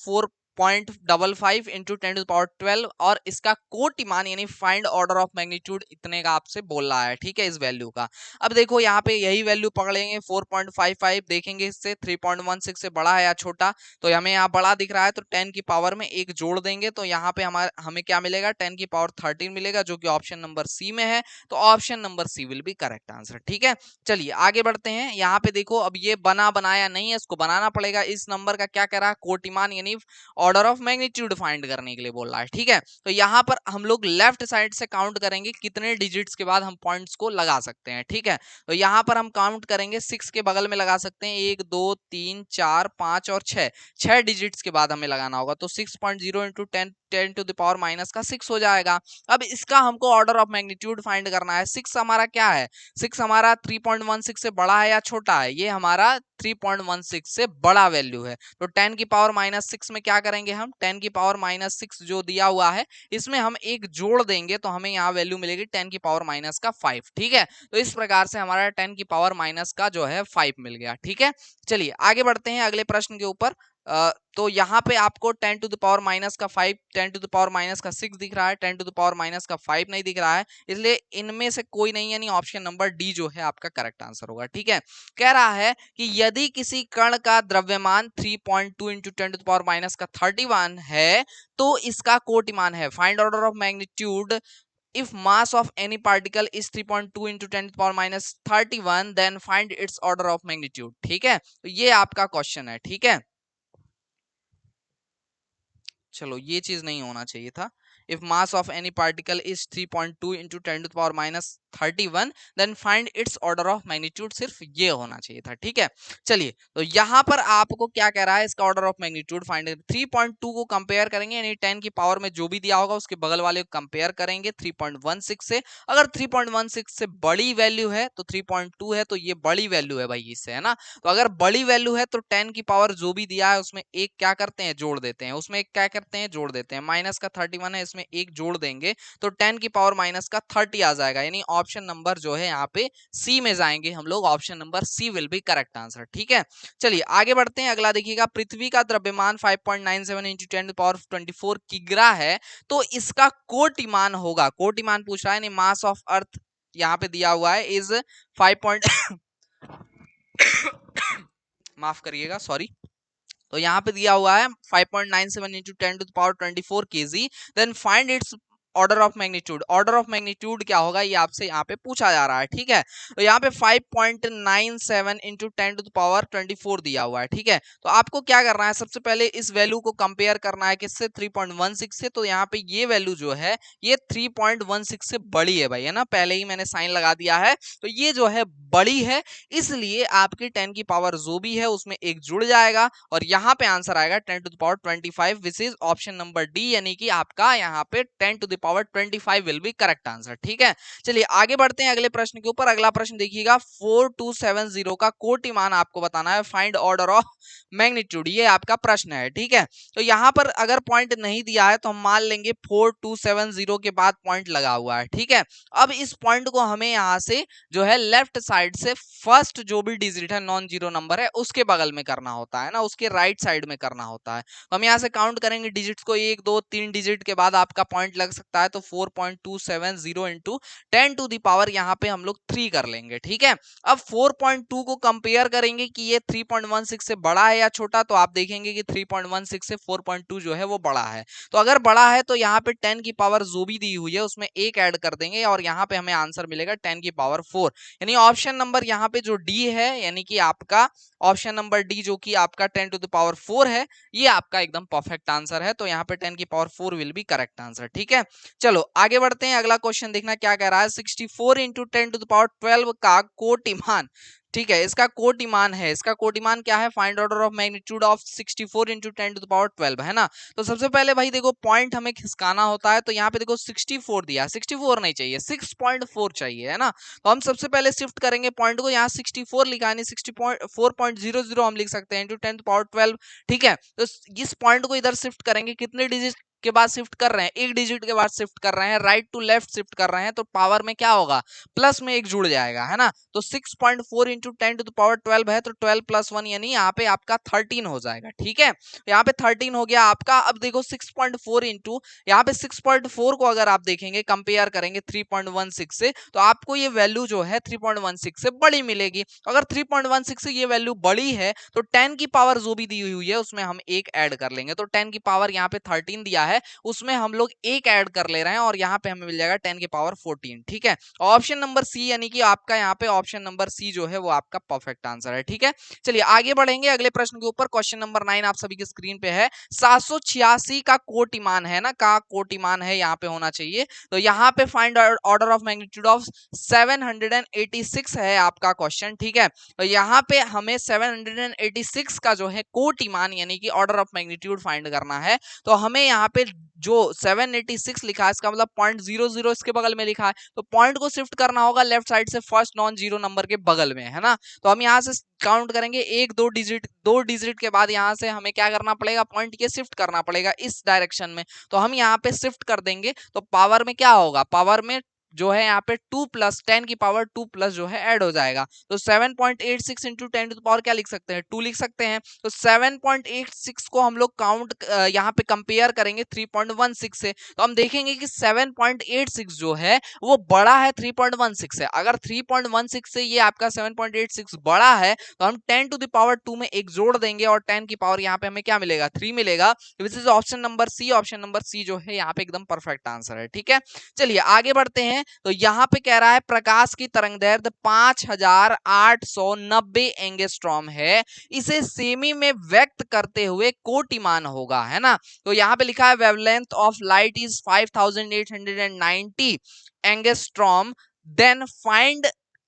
4.55 इंटू 10⁻12, और इसका कोटिमान यानी फाइंड ऑर्डर ऑफ मैग्नीट्यूड इतने का आपसे बोल रहा है। ठीक है, इस वैल्यू का। अब देखो यहाँ पे यही वैल्यू पकड़ेंगे 4.55, देखेंगे इससे 3.16 से बड़ा है या छोटा, तो हमें यहाँ बड़ा दिख रहा है, तो 10 की पावर में एक जोड़ देंगे, तो यहाँ पे हमें क्या मिलेगा, 10⁻13 मिलेगा, जो कि ऑप्शन नंबर सी में है। तो option number C will be correct answer. ठीक है, चलिए आगे बढ़ते हैं। यहाँ पे देखो अब ये बना बनाया नहीं है, इसको बनाना पड़ेगा। इस नंबर का क्या कह रहा है, कोटिमान यानी ऑर्डर ऑफ मैग्नीट्यूड फाइंड करने के लिए बोल रहा है। ठीक है, तो यहाँ पर हम लोग लेफ्ट साइड से काउंट करेंगे कितने डिजिट्स के बाद हम पॉइंट्स को लगा सकते हैं। ठीक है, तो यहाँ पर हम काउंट करेंगे 6 के बगल में लगा सकते हैं, 1 2 3 4 5 और 6 डिजिट्स के बाद हमें लगाना होगा, तो 6.0 इंटू 10⁻⁻6 हो जाएगा। अब इसका हमको ऑर्डर ऑफ मैग्नीट्यूड फाइंड करना है। 6 हमारा क्या है, 6 हमारा 3.16 से बड़ा है या छोटा है, ये हमारा 3.16 से बड़ा वैल्यू है। तो 10⁻⁻6 में क्या करेंगे हम, 10⁻⁻6 जो दिया हुआ है इसमें हम एक जोड़ देंगे, तो हमें यहाँ वैल्यू मिलेगी 10⁻⁻5। ठीक है, तो इस प्रकार से हमारा 10⁻⁻5 मिल गया। ठीक है, चलिए आगे बढ़ते हैं अगले प्रश्न के ऊपर। तो यहाँ पे आपको 10⁻⁻5 10⁻⁻6 दिख रहा है, 10⁻⁻5 नहीं दिख रहा है, इसलिए इनमें से कोई नहीं, यानी ऑप्शन नंबर डी जो है आपका करेक्ट आंसर होगा। ठीक है, कह रहा है कि यदि किसी कण का द्रव्यमान 3.2 इंटू 10⁻31 है तो इसका कोटिमान है, find order of magnitude if mass of any particle is 3.2 into 10⁻31 then find its order of magnitude। ठीक है, तो ये आपका क्वेश्चन है। ठीक है, चलो ये चीज नहीं होना चाहिए था। If mass of any particle is 3.2 into 10⁻³ 31, then find its order of magnitude. सिर्फ ये होना चाहिए था, ठीक है। चलिए, तो यहाँ पर आपको क्या कह रहा है, इसका ऑर्डर ऑफ मैग्नीट्यूड फाइंड। 3.2 को कंपेयर करेंगे, यानी 10 की पावर में जो भी दिया होगा उसके बगल वाले को कंपेयर करेंगे 3.16 से। अगर 3.16 से बड़ी वैल्यू है तो 3.2 है, तो ये बड़ी वैल्यू है भाई इससे, है ना। तो अगर बड़ी वैल्यू है तो 10 की पावर जो भी दिया है उसमें एक क्या करते हैं, जोड़ देते हैं। उसमें एक क्या करते हैं, जोड़ देते हैं। माइनस का 31 है, इसमें एक जोड़ देंगे तो 10 की पावर माइनस का 30 आ जाएगा। यानी ऑप्शन नंबर जो है यहाँ पे सी में जाएंगे हम लोग। Option number C will be correct answer, ठीक है। चलिए आगे बढ़ते हैं। अगला देखिएगा, पृथ्वी का द्रव्यमान 5.97 इंटू 10 to the power 24 किग्रा है, तो इसका कोटिमान होगा। कोटिमान पूछ रहा है, यानी मास ऑफ अर्थ यहाँ पे दिया हुआ है इज 5. माफ करिएगा, सॉरी। तो यहाँ पे दिया हुआ है 5.97 into 10 to the power 24 kg। Then find its order of magnitude. Order of magnitude क्या होगा ये आपसे यहाँ पे पूछा जा रहा है, ठीक है। तो यहाँ पे 5.97 इंटू 10 to the power 24 दिया हुआ है, ठीक है। तो आपको क्या करना है, सबसे पहले इस वैल्यू को कंपेयर करना है किससे, 3.16 से। तो यहाँ पे ये वैल्यू जो है ये 3.16 से बड़ी है भाई, है ना। पहले ही मैंने साइन लगा दिया है, तो ये जो है बड़ी है, इसलिए आपकी 10 की पावर जो भी है उसमें एक जुड़ जाएगा और यहाँ पे आंसर आएगा 10 to the power 25, which is option number D. यानी कि आपका यहाँ पे 10 to the power 25 will be correct answer, ठीक है। चलिए आगे बढ़ते हैं अगले प्रश्न के ऊपर। अगला प्रश्न देखिएगा, 4270 का कोटिमान आपको बताना है। फाइंड ऑर्डर ऑफ मैग्नीट्यूड, ये आपका प्रश्न है, ठीक है। तो यहाँ पर अगर पॉइंट नहीं दिया है तो हम मान लेंगे 4270 के बाद पॉइंट लगा हुआ है, ठीक है। अब इस पॉइंट को हमें यहाँ से जो है लेफ्ट साइड से फर्स्ट जो भी डिजिट है, नॉन जीरो नंबर है, उसके बगल में करना होता है ना, उसके राइट साइड में करना होता है। तो हम यहाँ से काउंट करेंगे डिजिट्स को, 1 2 3 डिजिट के बाद आपका पॉइंट लग सकता है। तो 4.270 इंटू 10 to the power यहाँ पे हम लोग 3 कर लेंगे, ठीक है। अब 4.2 को कंपेयर करेंगे कि ये 3.16 से बड़ा है या छोटा, तो आप देखेंगे कि 3.16 से 4.2 जो है वो बड़ा है। तो अगर बड़ा है तो यहाँ पे 10 की पावर जो भी दी हुई है उसमें एक ऐड कर देंगे और यहाँ पे हमें आंसर मिलेगा 10 की पावर 4। यानी ऑप्शन नंबर यहाँ पे जो डी है, यानी कि आपका ऑप्शन नंबर डी जो कि आपका 10 to the power 4 है, ये आपका एकदम परफेक्ट आंसर है। तो यहाँ पे 10 की power 4 will be correct answer, ठीक है। चलो आगे बढ़ते हैं। अगला क्वेश्चन देखना क्या कह रहा है, 64 इंटू 10 to the power 12 का कोटिमान, ठीक है। इसका कोटिमान है, इसका कोटिमान क्या है, find order of magnitude of 64 into 10 to the power 12, है ना। तो सबसे पहले भाई देखो पॉइंट हमें खिसकाना होता है। तो यहाँ पे देखो 64 दिया, 64 नहीं चाहिए, 6.4 चाहिए, है ना। तो हम सबसे पहले शिफ्ट करेंगे पॉइंट को, यहाँ 64 लिखा है, 64.00 हम लिख सकते हैं इंटू 10 to the power 12, ठीक है। तो इस पॉइंट को इधर शिफ्ट करेंगे, कितने डिजिट के बाद शिफ्ट कर रहे हैं, एक डिजिट के बाद शिफ्ट कर रहे हैं, राइट टू लेफ्ट शिफ्ट कर रहे हैं, तो पावर में क्या होगा, प्लस में एक जुड़ जाएगा, है ना। तो 6.4 इंटू 10 to the power 12 है, तो 12 + 1 यानी यहाँ पे आपका 13 हो जाएगा, ठीक है। यहाँ पे 13 हो गया आपका। अब देखो 6.4 इंटू, यहाँ पे 6.4 को अगर आप देखेंगे कंपेयर करेंगे 3.16 से, तो आपको ये वैल्यू जो है 3.16 से बड़ी मिलेगी। अगर 3.16 से ये वैल्यू बड़ी है तो 10 की पावर जो भी दी हुई है उसमें हम एक ऐड कर लेंगे। तो 10 की पावर यहाँ पे 13 दिया है, उसमें हम लोग एक ऐड कर ले रहे हैं और यहाँ पे हमें मिल जाएगा 10 की पावर 14, ठीक है। ऑप्शन नंबर सी, यानी कि आपका यहाँ पे ऑप्शन नंबर सी जो है वो आपका परफेक्ट आंसर है, ठीक है। चलिए आगे बढ़ेंगे अगले प्रश्न के ऊपर। क्वेश्चन नंबर 9 आप सभी की स्क्रीन पे है। 786 का कोटिमान है ना, का कोटिमान है यहाँ पे होना चाहिए। तो यहाँ पे find order of magnitude of 786 है आपका क्वेश्चन, ठीक है। तो यहाँ पे हमें 786 का जो है कोटिमान यानी कि ऑर्डर ऑफ मैग्नीट्यूड फाइंड करना है। तो हमें यहाँ पे जो 786 लिखा है इसका मतलब 0.00 इसके बगल में लिखा है, तो पॉइंट को शिफ्ट करना होगा लेफ्ट साइड से फर्स्ट नॉन जीरो नंबर के बगल में, है ना। तो हम यहाँ से काउंट करेंगे, एक दो डिजिट के बाद यहाँ से हमें क्या करना पड़ेगा, पॉइंट के शिफ्ट करना पड़ेगा इस डायरेक्शन में। तो हम यहाँ पे शिफ्ट कर देंगे तो पावर में क्या होगा, पावर में जो है यहाँ पे 2 + 10 की पावर 2 + जो है ऐड हो जाएगा। तो 7.86 इंटू 10 to the power क्या लिख सकते हैं, 2 लिख सकते हैं। तो 7.86 को हम लोग काउंट यहाँ पे कंपेयर करेंगे 3.16 से, तो हम देखेंगे कि 7.86 जो है वो बड़ा है 3.16 से। अगर 3.16 से ये आपका 7.86 बड़ा है तो हम 10 to the power 2 में एक जोड़ देंगे और 10 की पावर यहाँ पे हमें क्या मिलेगा, 3 मिलेगा। Which is option number C. Option number C जो है यहाँ पे एकदम परफेक्ट आंसर है, ठीक है। चलिए आगे बढ़ते हैं। तो यहाँ पे कह रहा है प्रकाश की तरंगदैर्घ्य 5890 एंगस्ट्रॉम है, इसे सेमी में व्यक्त करते हुए कोटिमान होगा, है ना। तो यहाँ पे लिखा है wavelength of light is 5890 angstrom then find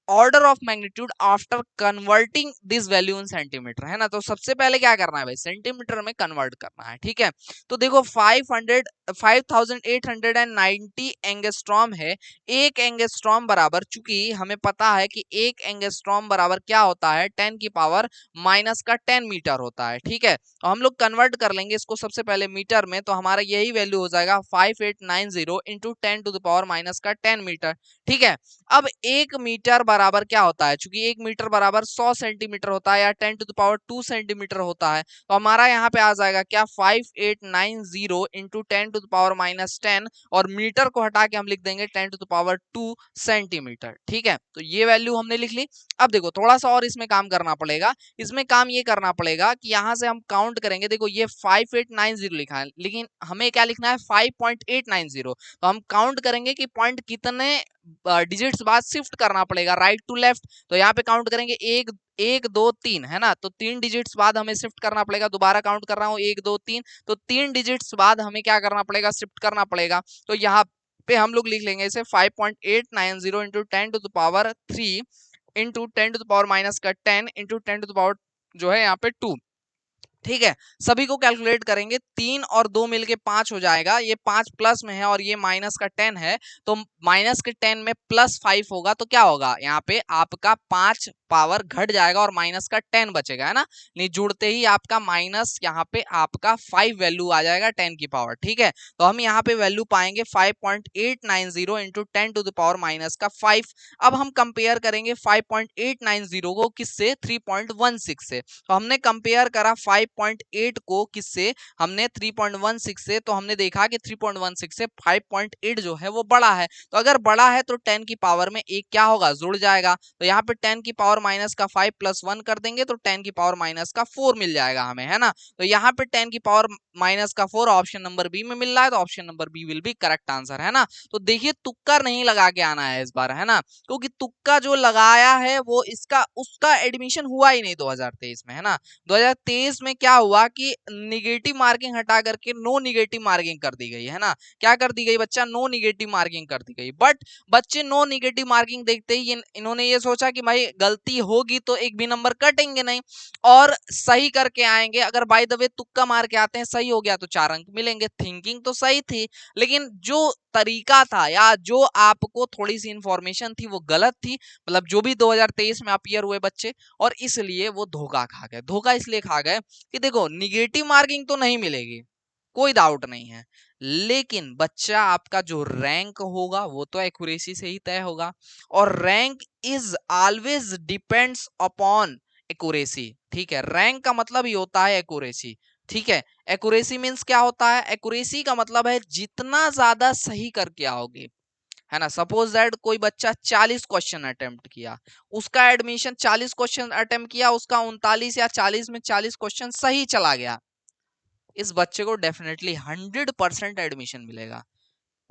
order of magnitude after converting this value in centimetre, है ना। तो सबसे पहले क्या करना है भाई, सेंटीमीटर में कन्वर्ट करना है, ठीक है। तो देखो 5890 एंगस्ट्रॉम है। एक एंगस्ट्रॉम बराबर, चूंकि हमें पता है कि एक एंगस्ट्रॉम बराबर क्या होता है, 10 की पावर माइनस का 10 मीटर होता है, ठीक है। तो हम लोग कन्वर्ट कर लेंगे इसको सबसे पहले मीटर में, तो हमारा यही वैल्यू हो जाएगा 5890 into 10 to the power minus का 10 मीटर, ठीक है। अब एक मीटर बराबर क्या होता है, चूंकि एक मीटर बराबर 100 सेंटीमीटर होता है या 10 टू द पावर 2 सेंटीमीटर होता है, तो हमारा यहाँ पे आ जाएगा क्या 5890 into 10 to the power minus 10, और मीटर को हटा के हम लिख देंगे 10 टू द पावर 2 सेंटीमीटर, ठीक है। तो ये वैल्यू हमने लिख ली। अब देखो थोड़ा सा और इसमें काम करना पड़ेगा। इसमें काम ये करना पड़ेगा कि यहाँ से हम काउंट करेंगे। देखो ये 5890 लिखा है, लेकिन हमें क्या लिखना है 5.890। तो हम काउंट करेंगे कि पॉइंट कितने डिजिट्स बाद शिफ्ट करना पड़ेगा राइट टू लेफ्ट। तो यहाँ पे काउंट करेंगे एक, एक दो तीन, है ना। तो 3 डिजिट्स बाद हमें शिफ्ट करना पड़ेगा। दोबारा काउंट कर रहा हूँ 1 2 3, तो 3 डिजिट्स बाद हमें क्या करना पड़ेगा, शिफ्ट करना पड़ेगा। तो यहाँ पे हम लोग लिख लेंगे इसे 5.890 into 10 to the power 3 into 10 to the power minus का 10 इंटू 10 टू द पावर जो है यहाँ पे 2, ठीक है। सभी को कैलकुलेट करेंगे, 3 और 2 मिलके 5 हो जाएगा। ये 5 प्लस में है और ये माइनस का 10 है, तो माइनस के 10 में प्लस 5 होगा, तो क्या होगा यहाँ पे आपका 5 पावर घट जाएगा और माइनस का 10 बचेगा, है ना। नहीं, जुड़ते ही आपका माइनस यहाँ पे आपका 5 वैल्यू आ जाएगा 10 की पावर, ठीक है। तो हम यहाँ पे वैल्यू पाएंगे 5.890 into 10 to the power minus का 5। अब हम कंपेयर करेंगे 5.890 को किससे, 3.16 से। तो हमने कंपेयर करा 5.8 को किससे, हमने 3.16 से। तो हमने देखा कि 3.16 से 5.8 जो है वो बड़ा है। तो अगर बड़ा है तो 10 की पावर में एक क्या होगा, जुड़ जाएगा। तो यहाँ पे 10 की पावर माइनस का 5 प्लस 1 कर देंगे तो 10 की पावर माइनस का 4 मिल जाएगा हमें, है ना। तो यहाँ पे 10 की पावर माइनस का 4 ऑप्शन नंबर बी में मिल रहा है, तो option number B will be correct answer, है ना। तो देखिए तुक्का नहीं लगा के आना है इस बार, है ना, क्योंकि तुक्का जो लगाया है वो इसका उसका एडमिशन हुआ ही नहीं 2023 में, है ना। 2023 में क्या हुआ कि निगेटिव मार्किंग हटा करके नो निगेटिव मार्किंग कर दी गई, है ना। क्या कर दी गई बच्चा, नो निगेटिव मार्किंग कर दी गई। बट बच्चे नो निगेटिव मार्किंग देखते ही इन्होंने ये सोचा कि भाई गलती होगी तो एक भी नंबर कटेंगे नहीं और सही करके आएंगे। अगर बाय द वे तुक्का मार के आते हैं, सही हो गया तो 4 अंक मिलेंगे। थिंकिंग तो सही थी, लेकिन जो तरीका था या जो आपको थोड़ी सी इंफॉर्मेशन थी वो गलत थी। मतलब जो भी 2023 में अपियर हुए बच्चे, और इसलिए वो धोखा खा गए। धोखा इसलिए खा गए कि देखो निगेटिव मार्किंग तो नहीं मिलेगी, कोई डाउट नहीं है, लेकिन बच्चा आपका जो रैंक होगा वो तो एक्यूरेसी से ही तय होगा। और rank is always depends upon accuracy, ठीक है। रैंक का मतलब ही होता है एक्यूरेसी, ठीक है। एक्यूरेसी मींस क्या होता है, एक्यूरेसी का मतलब है जितना ज्यादा सही करके आओगे, है ना। सपोज दैट कोई बच्चा 40 क्वेश्चन अटेम्प्ट किया, उसका एडमिशन 40 क्वेश्चन अटेम्प्ट किया, उसका 39 या 40 में 40 क्वेश्चन सही चला गया, इस बच्चे को डेफिनेटली 100% एडमिशन मिलेगा।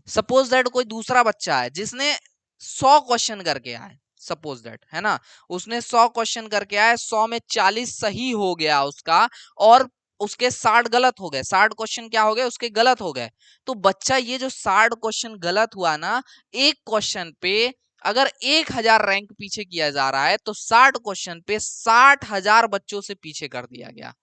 सपोज दैट कोई दूसरा बच्चा है जिसने 100 क्वेश्चन करके आए, सपोज दैट, है ना, उसने 100 क्वेश्चन करके आए, 100 में 40 सही हो गया उसका, और उसके 60 गलत हो गए। 60 क्वेश्चन क्या हो गए, उसके गलत हो गए। तो बच्चा ये जो 60 क्वेश्चन गलत हुआ ना, एक क्वेश्चन पे अगर 1000 रैंक पीछे किया जा रहा है, तो 60 क्वेश्चन पे 60,000 बच्चों से पीछे कर दिया गया,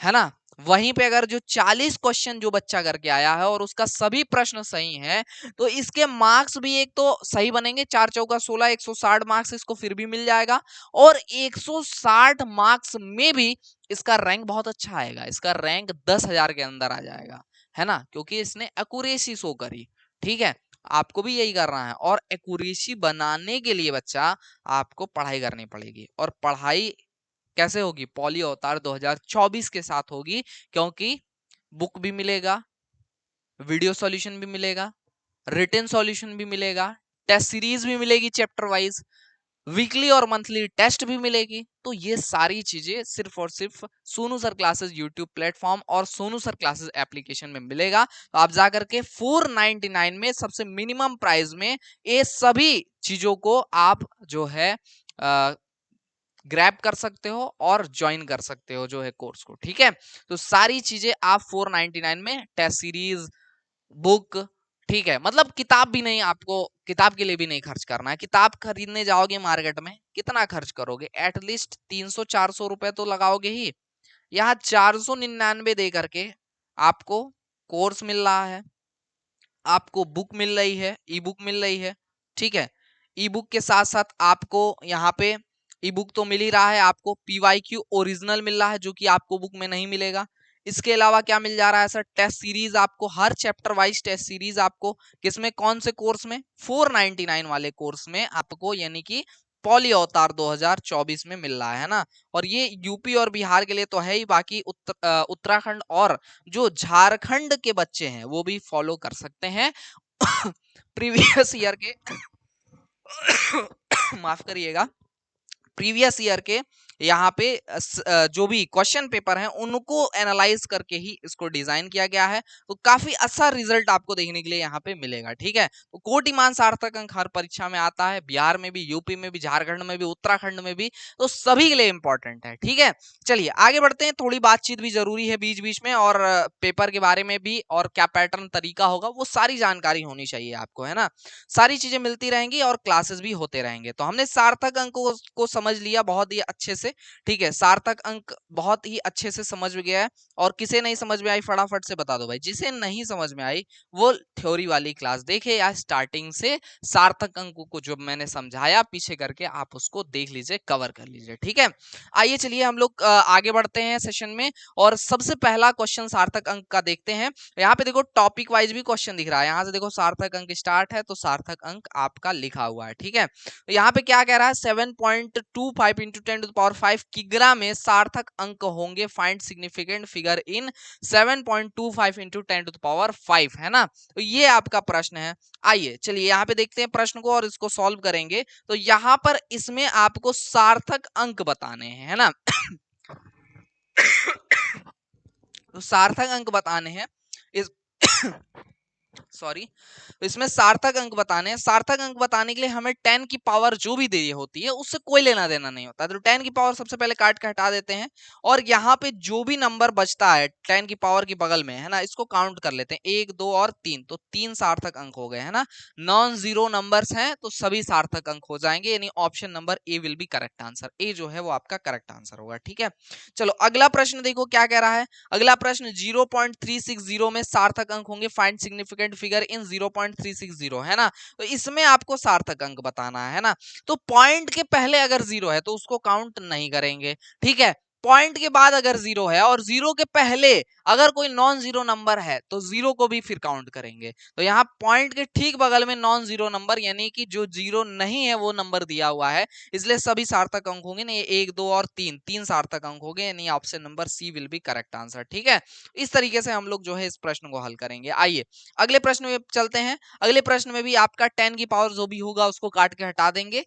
है ना। वहीं पे अगर जो 40 क्वेश्चन जो बच्चा करके आया है और उसका सभी प्रश्न सही है, तो इसके मार्क्स भी एक तो सही बनेंगे, 4 चौका 16, 160 मार्क्स इसको फिर भी मिल जाएगा। और 160 मार्क्स में भी इसका रैंक बहुत अच्छा आएगा, इसका रैंक 10,000 के अंदर आ जाएगा, है ना, क्योंकि इसने एक्यूरेसी शो करी, ठीक है। आपको भी यही करना है, और एक्यूरेसी बनाने के लिए बच्चा आपको पढ़ाई करनी पड़ेगी। और पढ़ाई कैसे होगी, पॉली अवतार 2024 के साथ होगी, क्योंकि बुक भी मिलेगा, वीडियो सॉल्यूशन भी मिलेगा, रिटन सॉल्यूशन भी मिलेगा, टेस्ट सीरीज भी मिलेगी चैप्टर वाइज, वीकली और मंथली टेस्ट भी मिलेगी। तो ये सारी चीजें सिर्फ और सिर्फ Sonu sir classes YouTube platform और सोनू सर क्लासेस एप्लीकेशन में मिलेगा। तो आप जाकर के 499 में सबसे मिनिमम प्राइस में ये सभी चीजों को आप जो है ग्रैब कर सकते हो और ज्वाइन कर सकते हो जो है कोर्स को, ठीक है। तो सारी चीजें आप 499 में टेस्ट सीरीज, बुक, ठीक है, मतलब किताब भी नहीं, आपको किताब के लिए भी नहीं खर्च करना है। किताब खरीदने जाओगे मार्केट में कितना खर्च करोगे, एटलीस्ट 300-400 रुपए तो लगाओगे ही। यहाँ 499 दे करके आपको कोर्स मिल रहा है, आपको बुक मिल रही है, ई बुक मिल रही है। ठीक है, ई बुक के साथ साथ आपको यहाँ पे ई बुक तो मिल ही रहा है, आपको पीवाईक्यू ओरिजिनल मिल रहा है जो कि आपको बुक में नहीं मिलेगा। इसके अलावा क्या मिल जा रहा है सर, टेस्ट सीरीज आपको, हर चैप्टर वाइज टेस्ट सीरीज आपको किसमें, कौन से कोर्स में, 499 वाले कोर्स में आपको, यानी कि पॉली अवतार 2024 में मिल रहा है ना। और ये यूपी और बिहार के लिए तो है ही, बाकी उत्तराखंड और जो झारखंड के बच्चे हैं वो भी फॉलो कर सकते हैं प्रीवियस ईयर के माफ करिएगा, प्रीवियस ईयर के यहाँ पे जो भी क्वेश्चन पेपर हैं उनको एनालाइज करके ही इसको डिजाइन किया गया है। तो काफी अच्छा रिजल्ट आपको देखने के लिए यहाँ पे मिलेगा। ठीक है, तो कोटिमान सार्थक अंक हर परीक्षा में आता है, बिहार में भी, यूपी में भी, झारखंड में भी, उत्तराखंड में भी, तो सभी के लिए इंपॉर्टेंट है। ठीक है, चलिए आगे बढ़ते हैं। थोड़ी बातचीत भी जरूरी है बीच बीच में, और पेपर के बारे में भी, और क्या पैटर्न तरीका होगा वो सारी जानकारी होनी चाहिए आपको, है ना। सारी चीजें मिलती रहेंगी और क्लासेस भी होते रहेंगे। तो हमने सार्थक अंक को समझ लिया बहुत ही अच्छे से। ठीक है, सार्थक अंक बहुत ही अच्छे से समझ में गया है। और किसे नहीं समझ में आई फटाफट से बता दो भाई, जिसे नहीं समझ में आई वो थ्योरी वाली क्लास देखे, या स्टार्टिंग से सार्थक अंकों को जो मैंने समझाया पीछे करके आप उसको देख लीजिए, कवर कर लीजिए। ठीक है, आइए चलिए हम लोग आगे बढ़ते हैं सेशन में, और सबसे पहला क्वेश्चन सार्थक अंक का देखते हैं। यहाँ पे देखो टॉपिक वाइज भी क्वेश्चन दिख रहा है, यहाँ से देखो सार्थक अंक स्टार्ट है तो सार्थक अंक आपका लिखा हुआ है। ठीक है, तो यहाँ पे क्या कह रहा है, 7.25 इंटू 10⁵ किग्रा में सार्थक अंक होंगे, फाइंड सिग्निफिकेंट फिगर इन 7.25 इंटू 10⁵, है ना। तो ये आपका प्रश्न है। आइए चलिए यहाँ पे देखते हैं प्रश्न को और इसको सॉल्व करेंगे। तो यहाँ पर इसमें आपको सार्थक अंक बताने हैं, है ना तो सार्थक अंक बताने हैं इस सॉरी, तो इसमें सार्थक अंक बताने हैं। सार्थक अंक बताने के लिए हमें 10 की पावर जो भी दी होती है उससे कोई लेना देना नहीं होता, तो 10 की पावर सबसे पहले काट के हटा देते हैं, और यहाँ पे जो भी नंबर बचता है 10 की पावर के बगल में, है ना, इसको काउंट कर लेते हैं, 1 2 और 3, तो 3 सार्थक अंक हो गए, है ना। नॉन जीरो नंबर्स हैं तो सभी सार्थक अंक हो जाएंगे, यानी option number A will be correct answer, A जो है वो आपका करेक्ट आंसर होगा। ठीक है, चलो अगला प्रश्न देखो क्या कह रहा है। अगला प्रश्न 0.360 में सार्थक अंक होंगे, फाइंड सिग्निफिकेंट फिगर इन 0.360, है ना। तो इसमें आपको सार्थक अंक बताना है ना। तो पॉइंट के पहले अगर जीरो है तो उसको काउंट नहीं करेंगे। ठीक है, पॉइंट के बाद अगर जीरो है और जीरो के पहले अगर कोई नॉन जीरो नंबर है तो जीरो को भी फिर काउंट करेंगे। तो यहाँ पॉइंट के ठीक बगल में नॉन जीरो नंबर, यानी कि जो जीरो नहीं है वो नंबर दिया हुआ है, इसलिए सभी सार्थक अंक होंगे ना, ये 1 2 और 3, 3 सार्थक अंक होंगे, यानी option number C will be correct answer. ठीक है, इस तरीके से हम लोग जो है इस प्रश्न को हल करेंगे। आइए अगले प्रश्न में चलते हैं। अगले प्रश्न में भी आपका 10 की पावर जो भी होगा उसको काट के हटा देंगे।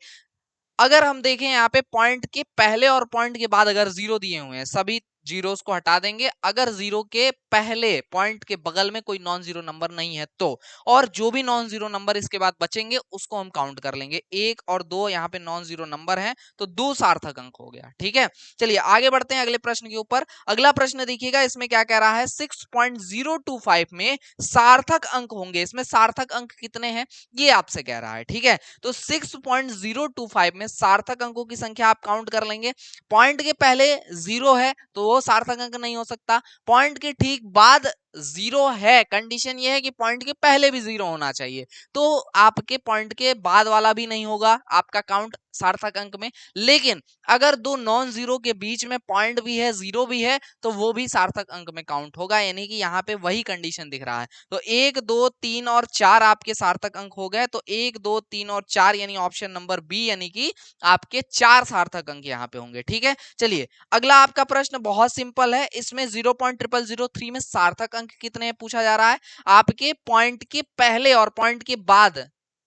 अगर हम देखें यहाँ पे पॉइंट के पहले और पॉइंट के बाद अगर जीरो दिए हुए हैं, सभी जीरोस को हटा देंगे। अगर जीरो के पहले पॉइंट के बगल में कोई नॉन जीरो नंबर नहीं है तो, और जो भी नॉन जीरो नंबर इसके बाद बचेंगे उसको हम काउंट कर लेंगे। 1 और 2 यहाँ पे नॉन जीरो नंबर है तो 2 सार्थक अंक हो गया। ठीक है, चलिए आगे बढ़ते हैं अगले प्रश्न के ऊपर। अगला प्रश्न देखिएगा, इसमें क्या कह रहा है, 6.025 में सार्थक अंक होंगे। इसमें सार्थक अंक कितने हैं ये आपसे कह रहा है। ठीक है, तो 6.025 में सार्थक अंकों की संख्या आप काउंट कर लेंगे। पॉइंट के पहले जीरो है तो वो सार्थक अंक नहीं हो सकता, पॉइंट के ठीक बाद जीरो है, कंडीशन ये है कि पॉइंट के पहले भी जीरो होना चाहिए, तो आपके पॉइंट के बाद वाला भी नहीं होगा आपका काउंट सार्थक अंक में। लेकिन अगर दो नॉन जीरो के बीच में पॉइंट भी है, जीरो भी है, तो वो भी सार्थक अंक में काउंट होगा, यानी कि यहाँ पे वही कंडीशन दिख रहा है। तो 1 2 3 और 4 आपके सार्थक अंक हो गए, तो 1 2 3 और 4 यानी ऑप्शन नंबर बी, यानी कि आपके 4 सार्थक अंक यहाँ पे होंगे। ठीक है, चलिए अगला आपका प्रश्न बहुत सिंपल है। इसमें 0.0003 में सार्थक अंक कितने पूछा जा रहा है, आपके पॉइंट के पहले और पॉइंट के बाद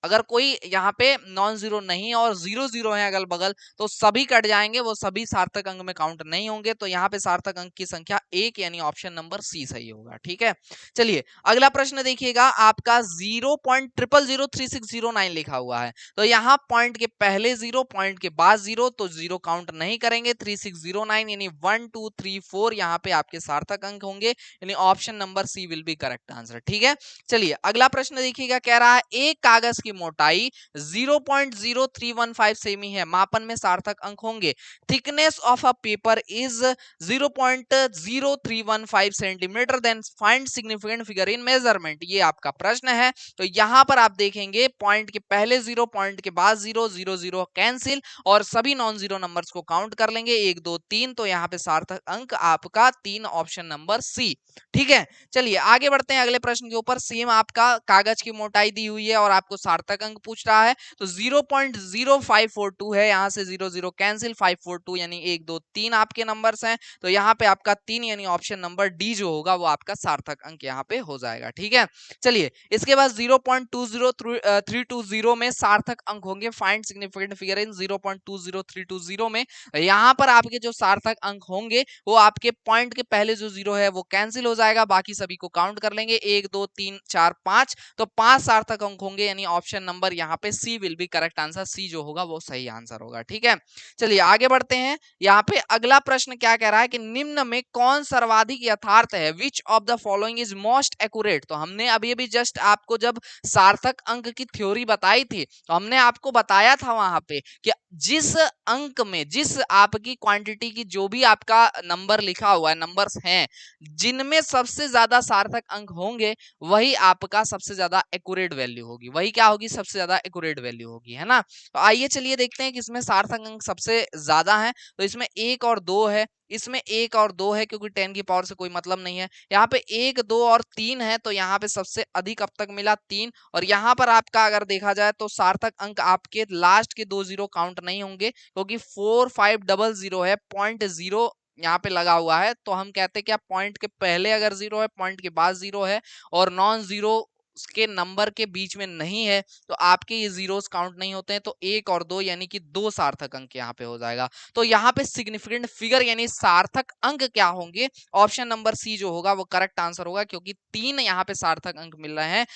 अगर कोई यहाँ पे नॉन जीरो नहीं है और जीरो जीरो है अगल बगल तो सभी कट जाएंगे, वो सभी सार्थक अंक में काउंट नहीं होंगे। तो यहाँ पे सार्थक अंक की संख्या 1 यानी ऑप्शन नंबर सी सही होगा। ठीक है, चलिए अगला प्रश्न देखिएगा, आपका 0.000369 लिखा हुआ है। तो यहाँ पॉइंट के पहले जीरो, पॉइंट के बाद जीरो, तो जीरो काउंट नहीं करेंगे। 3609 यानी 1 2 3 4 यहाँ पे आपके सार्थक अंक होंगे, यानी option number C will be correct answer. ठीक है, चलिए अगला प्रश्न देखिएगा, कह रहा है एक कागज की मोटाई 0.0315 सेमी है, मापन में सार्थक अंक होंगे। Thickness of a paper is 0.0315 centimetre, then find significant figure in measurement. ये आपका प्रश्न है। तो यहां पर आप देखेंगे पॉइंट के पहले जीरो, पॉइंट के बाद जीरो, जीरो जीरो कैंसिल और सभी नॉन जीरो नंबर्स को काउंट कर लेंगे 1 2 3। तो यहाँ पे सार्थक अंक आपका 3 ऑप्शन नंबर सी। ठीक है, चलिए आगे बढ़ते हैं अगले प्रश्न के ऊपर। सेम आपका कागज की मोटाई दी हुई है और आपको सार्थक अंक पूछ रहा है। तो 0.0542 है, यहाँ से जीरो जीरो कैंसिल, 542 यानी 1 2 3 आपके नंबर्स हैं। तो यहाँ पे आपका 3 यानी ऑप्शन नंबर डी जो होगा वो आपका सार्थक अंक यहाँ पे हो जाएगा। ठीक है, चलिए इसके बाद 0.20320 में सार्थक अंक होंगे। फाइंड सिग्निफिकेंट फिगर इन 0.20320 में। यहाँ पर आपके जो सार्थक अंक होंगे वो आपके पॉइंट के पहले जो जीरो है वो कैंसिल हो जाएगा, बाकी सभी को काउंट कर लेंगे 1 2 3 4 5। तो 5 सार्थक अंक होंगे, यानी ऑप्शन नंबर यहाँ पे सी विल बी करेक्ट आंसर। सी जो होगा वो सही आंसर होगा। ठीक है, चलिए आगे बढ़ते हैं। यहाँ पे अगला प्रश्न क्या कह रहा है कि निम्न में कौन सर्वाधिक यथार्थ है, which of the following is most accurate. तो हमने अभी अभी जस्ट आपको जब सार्थक अंक की थ्योरी बताई थी तो हमने आपको बताया था वहां पे कि जिस अंक में, जिस आपकी क्वांटिटी की जो भी आपका नंबर लिखा हुआ है, नंबर्स हैं जिनमें सबसे ज्यादा सार्थक अंक होंगे वही आपका सबसे ज्यादा एक्यूरेट वैल्यू होगी। वही क्या होगी, सबसे ज्यादा एक्यूरेट वैल्यू होगी, है ना। तो आइए चलिए देखते हैं कि इसमें सार्थक अंक सबसे ज्यादा है। तो इसमें 1 और 2 है, इसमें 1 और 2 है क्योंकि 10 की पावर से कोई मतलब नहीं है। यहाँ पे 1 2 और 3 है, तो यहाँ पे सबसे अधिक अब तक मिला 3। और यहाँ पर आपका अगर देखा जाए तो सार्थक अंक आपके लास्ट के 2 जीरो काउंट नहीं होंगे क्योंकि 4500 है, 0.0 यहाँ पे लगा हुआ है। तो हम कहते हैं क्या, पॉइंट के पहले अगर जीरो है, पॉइंट के बाद जीरो है और नॉन जीरो के नंबर के बीच में नहीं है तो आपके ये जीरोस काउंट नहीं होते हैं। तो 1 और 2 यानी कि 2 सार्थक अंक यहाँ पे हो जाएगा। तो यहाँ पे सिग्निफिकेंट फिगर यानी सार्थक अंक क्या होंगे, ऑप्शन नंबर सी जो होगा वो करेक्ट आंसर होगा क्योंकि 3 यहाँ पे सार्थक अंक मिल रहे हैं,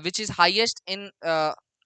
which is highest in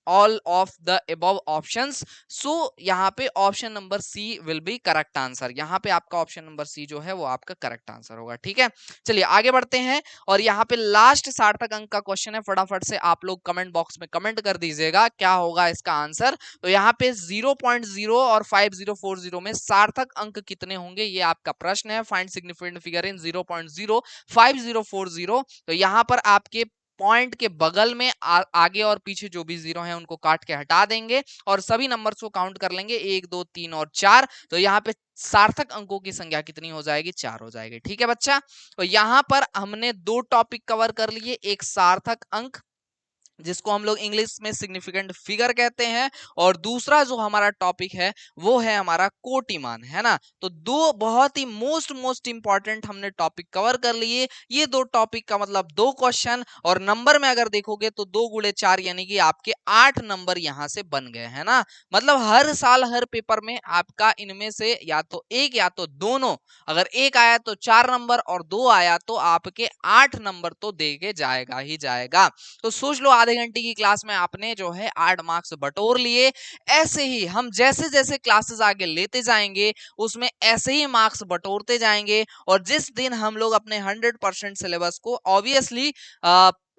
all of the above options। so यहाँ पे option number C will be correct answer. यहाँ पे आपका ऑप्शन नंबर सी जो है वो आपका करेक्ट आंसर होगा। ठीक है, चलिए आगे बढ़ते हैं और यहाँ पे लास्ट सार्थक अंक का क्वेश्चन है। फटाफट से आप लोग कमेंट बॉक्स में कमेंट कर दीजिएगा क्या होगा इसका आंसर। तो यहाँ पे 0.0 और 5040 में सार्थक अंक कितने होंगे, ये आपका प्रश्न है। फाइंड सिग्निफिकेंट फिगर इन 0.0 5040। तो यहाँ पर आपके पॉइंट के बगल में आगे और पीछे जो भी जीरो हैं उनको काट के हटा देंगे और सभी नंबर्स को काउंट कर लेंगे 1 2 3 और 4। तो यहाँ पे सार्थक अंकों की संख्या कितनी हो जाएगी, 4 हो जाएगी। ठीक है बच्चा, तो यहाँ पर हमने 2 टॉपिक कवर कर लिए, एक सार्थक अंक जिसको हम लोग इंग्लिश में सिग्निफिकेंट फिगर कहते हैं और दूसरा जो हमारा टॉपिक है वो है हमारा कोटिमान, है ना। तो दो बहुत ही मोस्ट इंपॉर्टेंट हमने टॉपिक कवर कर लिए। ये 2 टॉपिक का मतलब 2 क्वेश्चन और नंबर में अगर देखोगे तो 2 गुणे 4 यानी कि आपके 8 नंबर यहाँ से बन गए, है ना। मतलब हर साल हर पेपर में आपका इनमें से या तो एक या तो दोनों, अगर एक आया तो 4 नंबर और 2 आया तो आपके 8 नंबर तो दे के जाएगा ही जाएगा। तो सोच लो आधे घंटे की क्लास में आपने जो है 8 मार्क्स बटोर लिए। ऐसे ही हम जैसे जैसे क्लासेस आगे लेते जाएंगे उसमें ऐसे ही मार्क्स बटोरते जाएंगे और जिस दिन हम लोग अपने 100% सिलेबस को ऑब्वियसली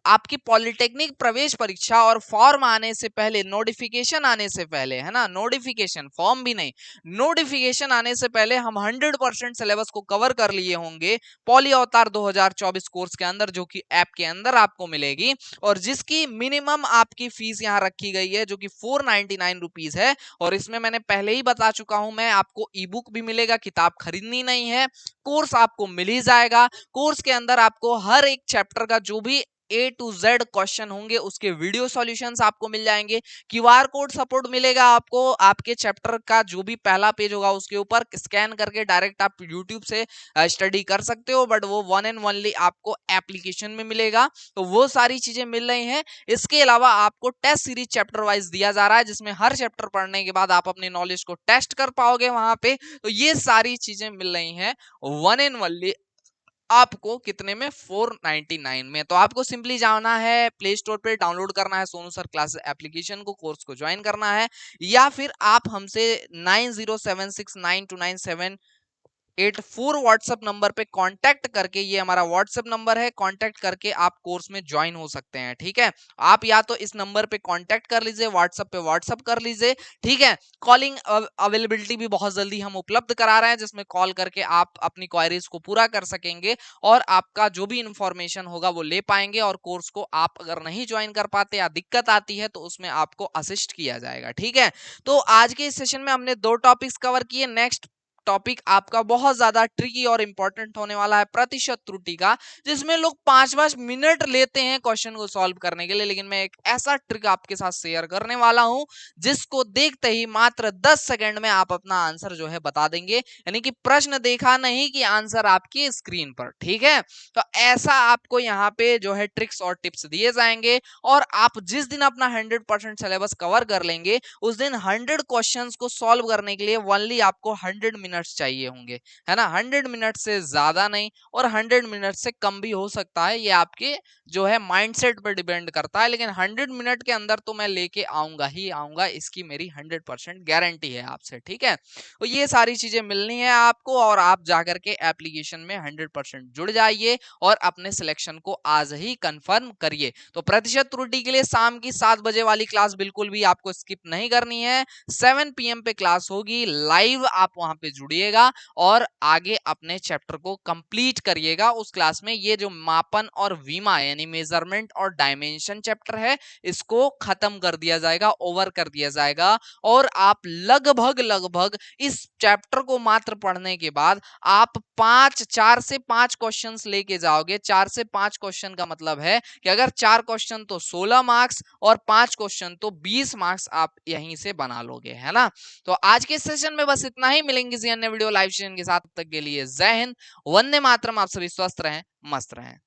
आपकी पॉलिटेक्निक प्रवेश परीक्षा और फॉर्म आने से पहले, नोटिफिकेशन आने से पहले, है ना, नोटिफिकेशन फॉर्म भी नहीं, नोटिफिकेशन आने से पहले हम 100% सिलेबस को कवर कर लिए होंगे पॉली अवतार 2024 कोर्स के अंदर, जो कि ऐप के अंदर आपको मिलेगी और जिसकी मिनिमम आपकी फीस यहाँ रखी गई है जो कि 499 रुपीज है। और इसमें मैंने पहले ही बता चुका हूं मैं, आपको ई बुक भी मिलेगा, किताब खरीदनी नहीं है, कोर्स आपको मिल ही जाएगा। कोर्स के अंदर आपको हर एक चैप्टर का जो भी A to Z क्वेश्चन होंगे, उसके वीडियो सॉल्यूशंस आपको मिल जाएंगे, क्यूआर कोड सपोर्ट मिलेगा आपको, आपके चैप्टर का जो भी पहला पेज होगा उसके ऊपर स्कैन करके डायरेक्ट आप यूट्यूब से स्टडी कर सकते हो, बट वो वन एंड ओनली आपको एप्लीकेशन में मिलेगा। तो वो सारी चीजें मिल रही हैं। इसके अलावा आपको टेस्ट सीरीज चैप्टर वाइज दिया जा रहा है, जिसमें हर चैप्टर पढ़ने के बाद आप अपनी नॉलेज को टेस्ट कर पाओगे वहां पे। तो ये सारी चीजें मिल रही हैं वन एंड ओनली आपको कितने में, 499 में। तो आपको सिंपली जाना है प्ले स्टोर पे, डाउनलोड करना है सोनू सर क्लासेस एप्लीकेशन को, कोर्स को ज्वाइन करना है, या फिर आप हमसे 9076929784 व्हाट्सएप नंबर पे कांटेक्ट करके, ये हमारा व्हाट्सएप नंबर है, कांटेक्ट करके आप कोर्स में ज्वाइन हो सकते हैं। ठीक है, आप या तो इस नंबर पे कांटेक्ट कर लीजिए, व्हाट्सएप पे व्हाट्सएप कर लीजिए। ठीक है, कॉलिंग अवेलेबिलिटी भी बहुत जल्दी हम उपलब्ध करा रहे हैं, जिसमें कॉल करके आप अपनी क्वायरीज को पूरा कर सकेंगे और आपका जो भी इंफॉर्मेशन होगा वो ले पाएंगे, और कोर्स को आप अगर नहीं ज्वाइन कर पाते या दिक्कत आती है तो उसमें आपको असिस्ट किया जाएगा। ठीक है, तो आज के इस सेशन में हमने 2 टॉपिक्स कवर किए। नेक्स्ट टॉपिक आपका बहुत ज्यादा ट्रिकी और इंपॉर्टेंट होने वाला है, प्रतिशत त्रुटि का, जिसमें लोग 5-5 मिनट लेते हैं क्वेश्चन को सॉल्व करने के लिए, लेकिन मैं एक ऐसा ट्रिक आपके साथ शेयर करने वाला हूं जिसको देखते ही मात्र 10 सेकंड में आप अपना आंसर जो है बता देंगे, यानी कि प्रश्न देखा नहीं कि आंसर आपकी स्क्रीन पर। ठीक है, तो ऐसा आपको यहाँ पे जो है ट्रिक्स और टिप्स दिए जाएंगे, और आप जिस दिन अपना 100% सिलेबस कवर कर लेंगे उस दिन 100 क्वेश्चंस को सॉल्व करने के लिए ओनली आपको 100 मिनट्स चाहिए होंगे, है ना। 100 मिनट से ज्यादा नहीं और 100 मिनट से कम भी हो सकता है, ये आपके जो है माइंडसेट पर डिपेंड करता है, लेकिन 100 मिनट के अंदर तो मैं लेके आऊंगा ही आऊंगा, इसकी मेरी 100% गारंटी है आपसे। ठीक है, तो ये सारी चीजें मिलनी है आपको, और आप जाकर के एप्लीकेशन में 100% जुड़ जाइए और अपने सिलेक्शन को आज ही कंफर्म करिए। तो प्रतिशत त्रुटि के लिए शाम की 7 बजे वाली क्लास बिल्कुल भी आपको स्किप नहीं करनी है। 7 PM पे क्लास होगी लाइव, आप वहां पे जुड़िएगा और आगे अपने चैप्टर को कंप्लीट करिएगा। उस क्लास में ये जो मापन और विमा यानी मेजरमेंट और डायमेंशन चैप्टर है, इसको खत्म कर दिया जाएगा, ओवर कर दिया जाएगा, और आप लगभग लगभग इस चैप्टर को मात्र पढ़ने के बाद आप 4 से 5 क्वेश्चंस लेके जाओगे। 4 से 5 क्वेश्चन का मतलब है कि अगर 4 क्वेश्चन तो 16 मार्क्स और 5 क्वेश्चन तो 20 मार्क्स आप यहीं से बना लोगे, है ना। तो आज के सेशन में बस इतना ही, मिलेंगे किसी अन्य वीडियो लाइव सेशन के साथ। तब तक के लिए जय हिंद, वंदे मातरम। आप सभी स्वस्थ रहें, मस्त रहें।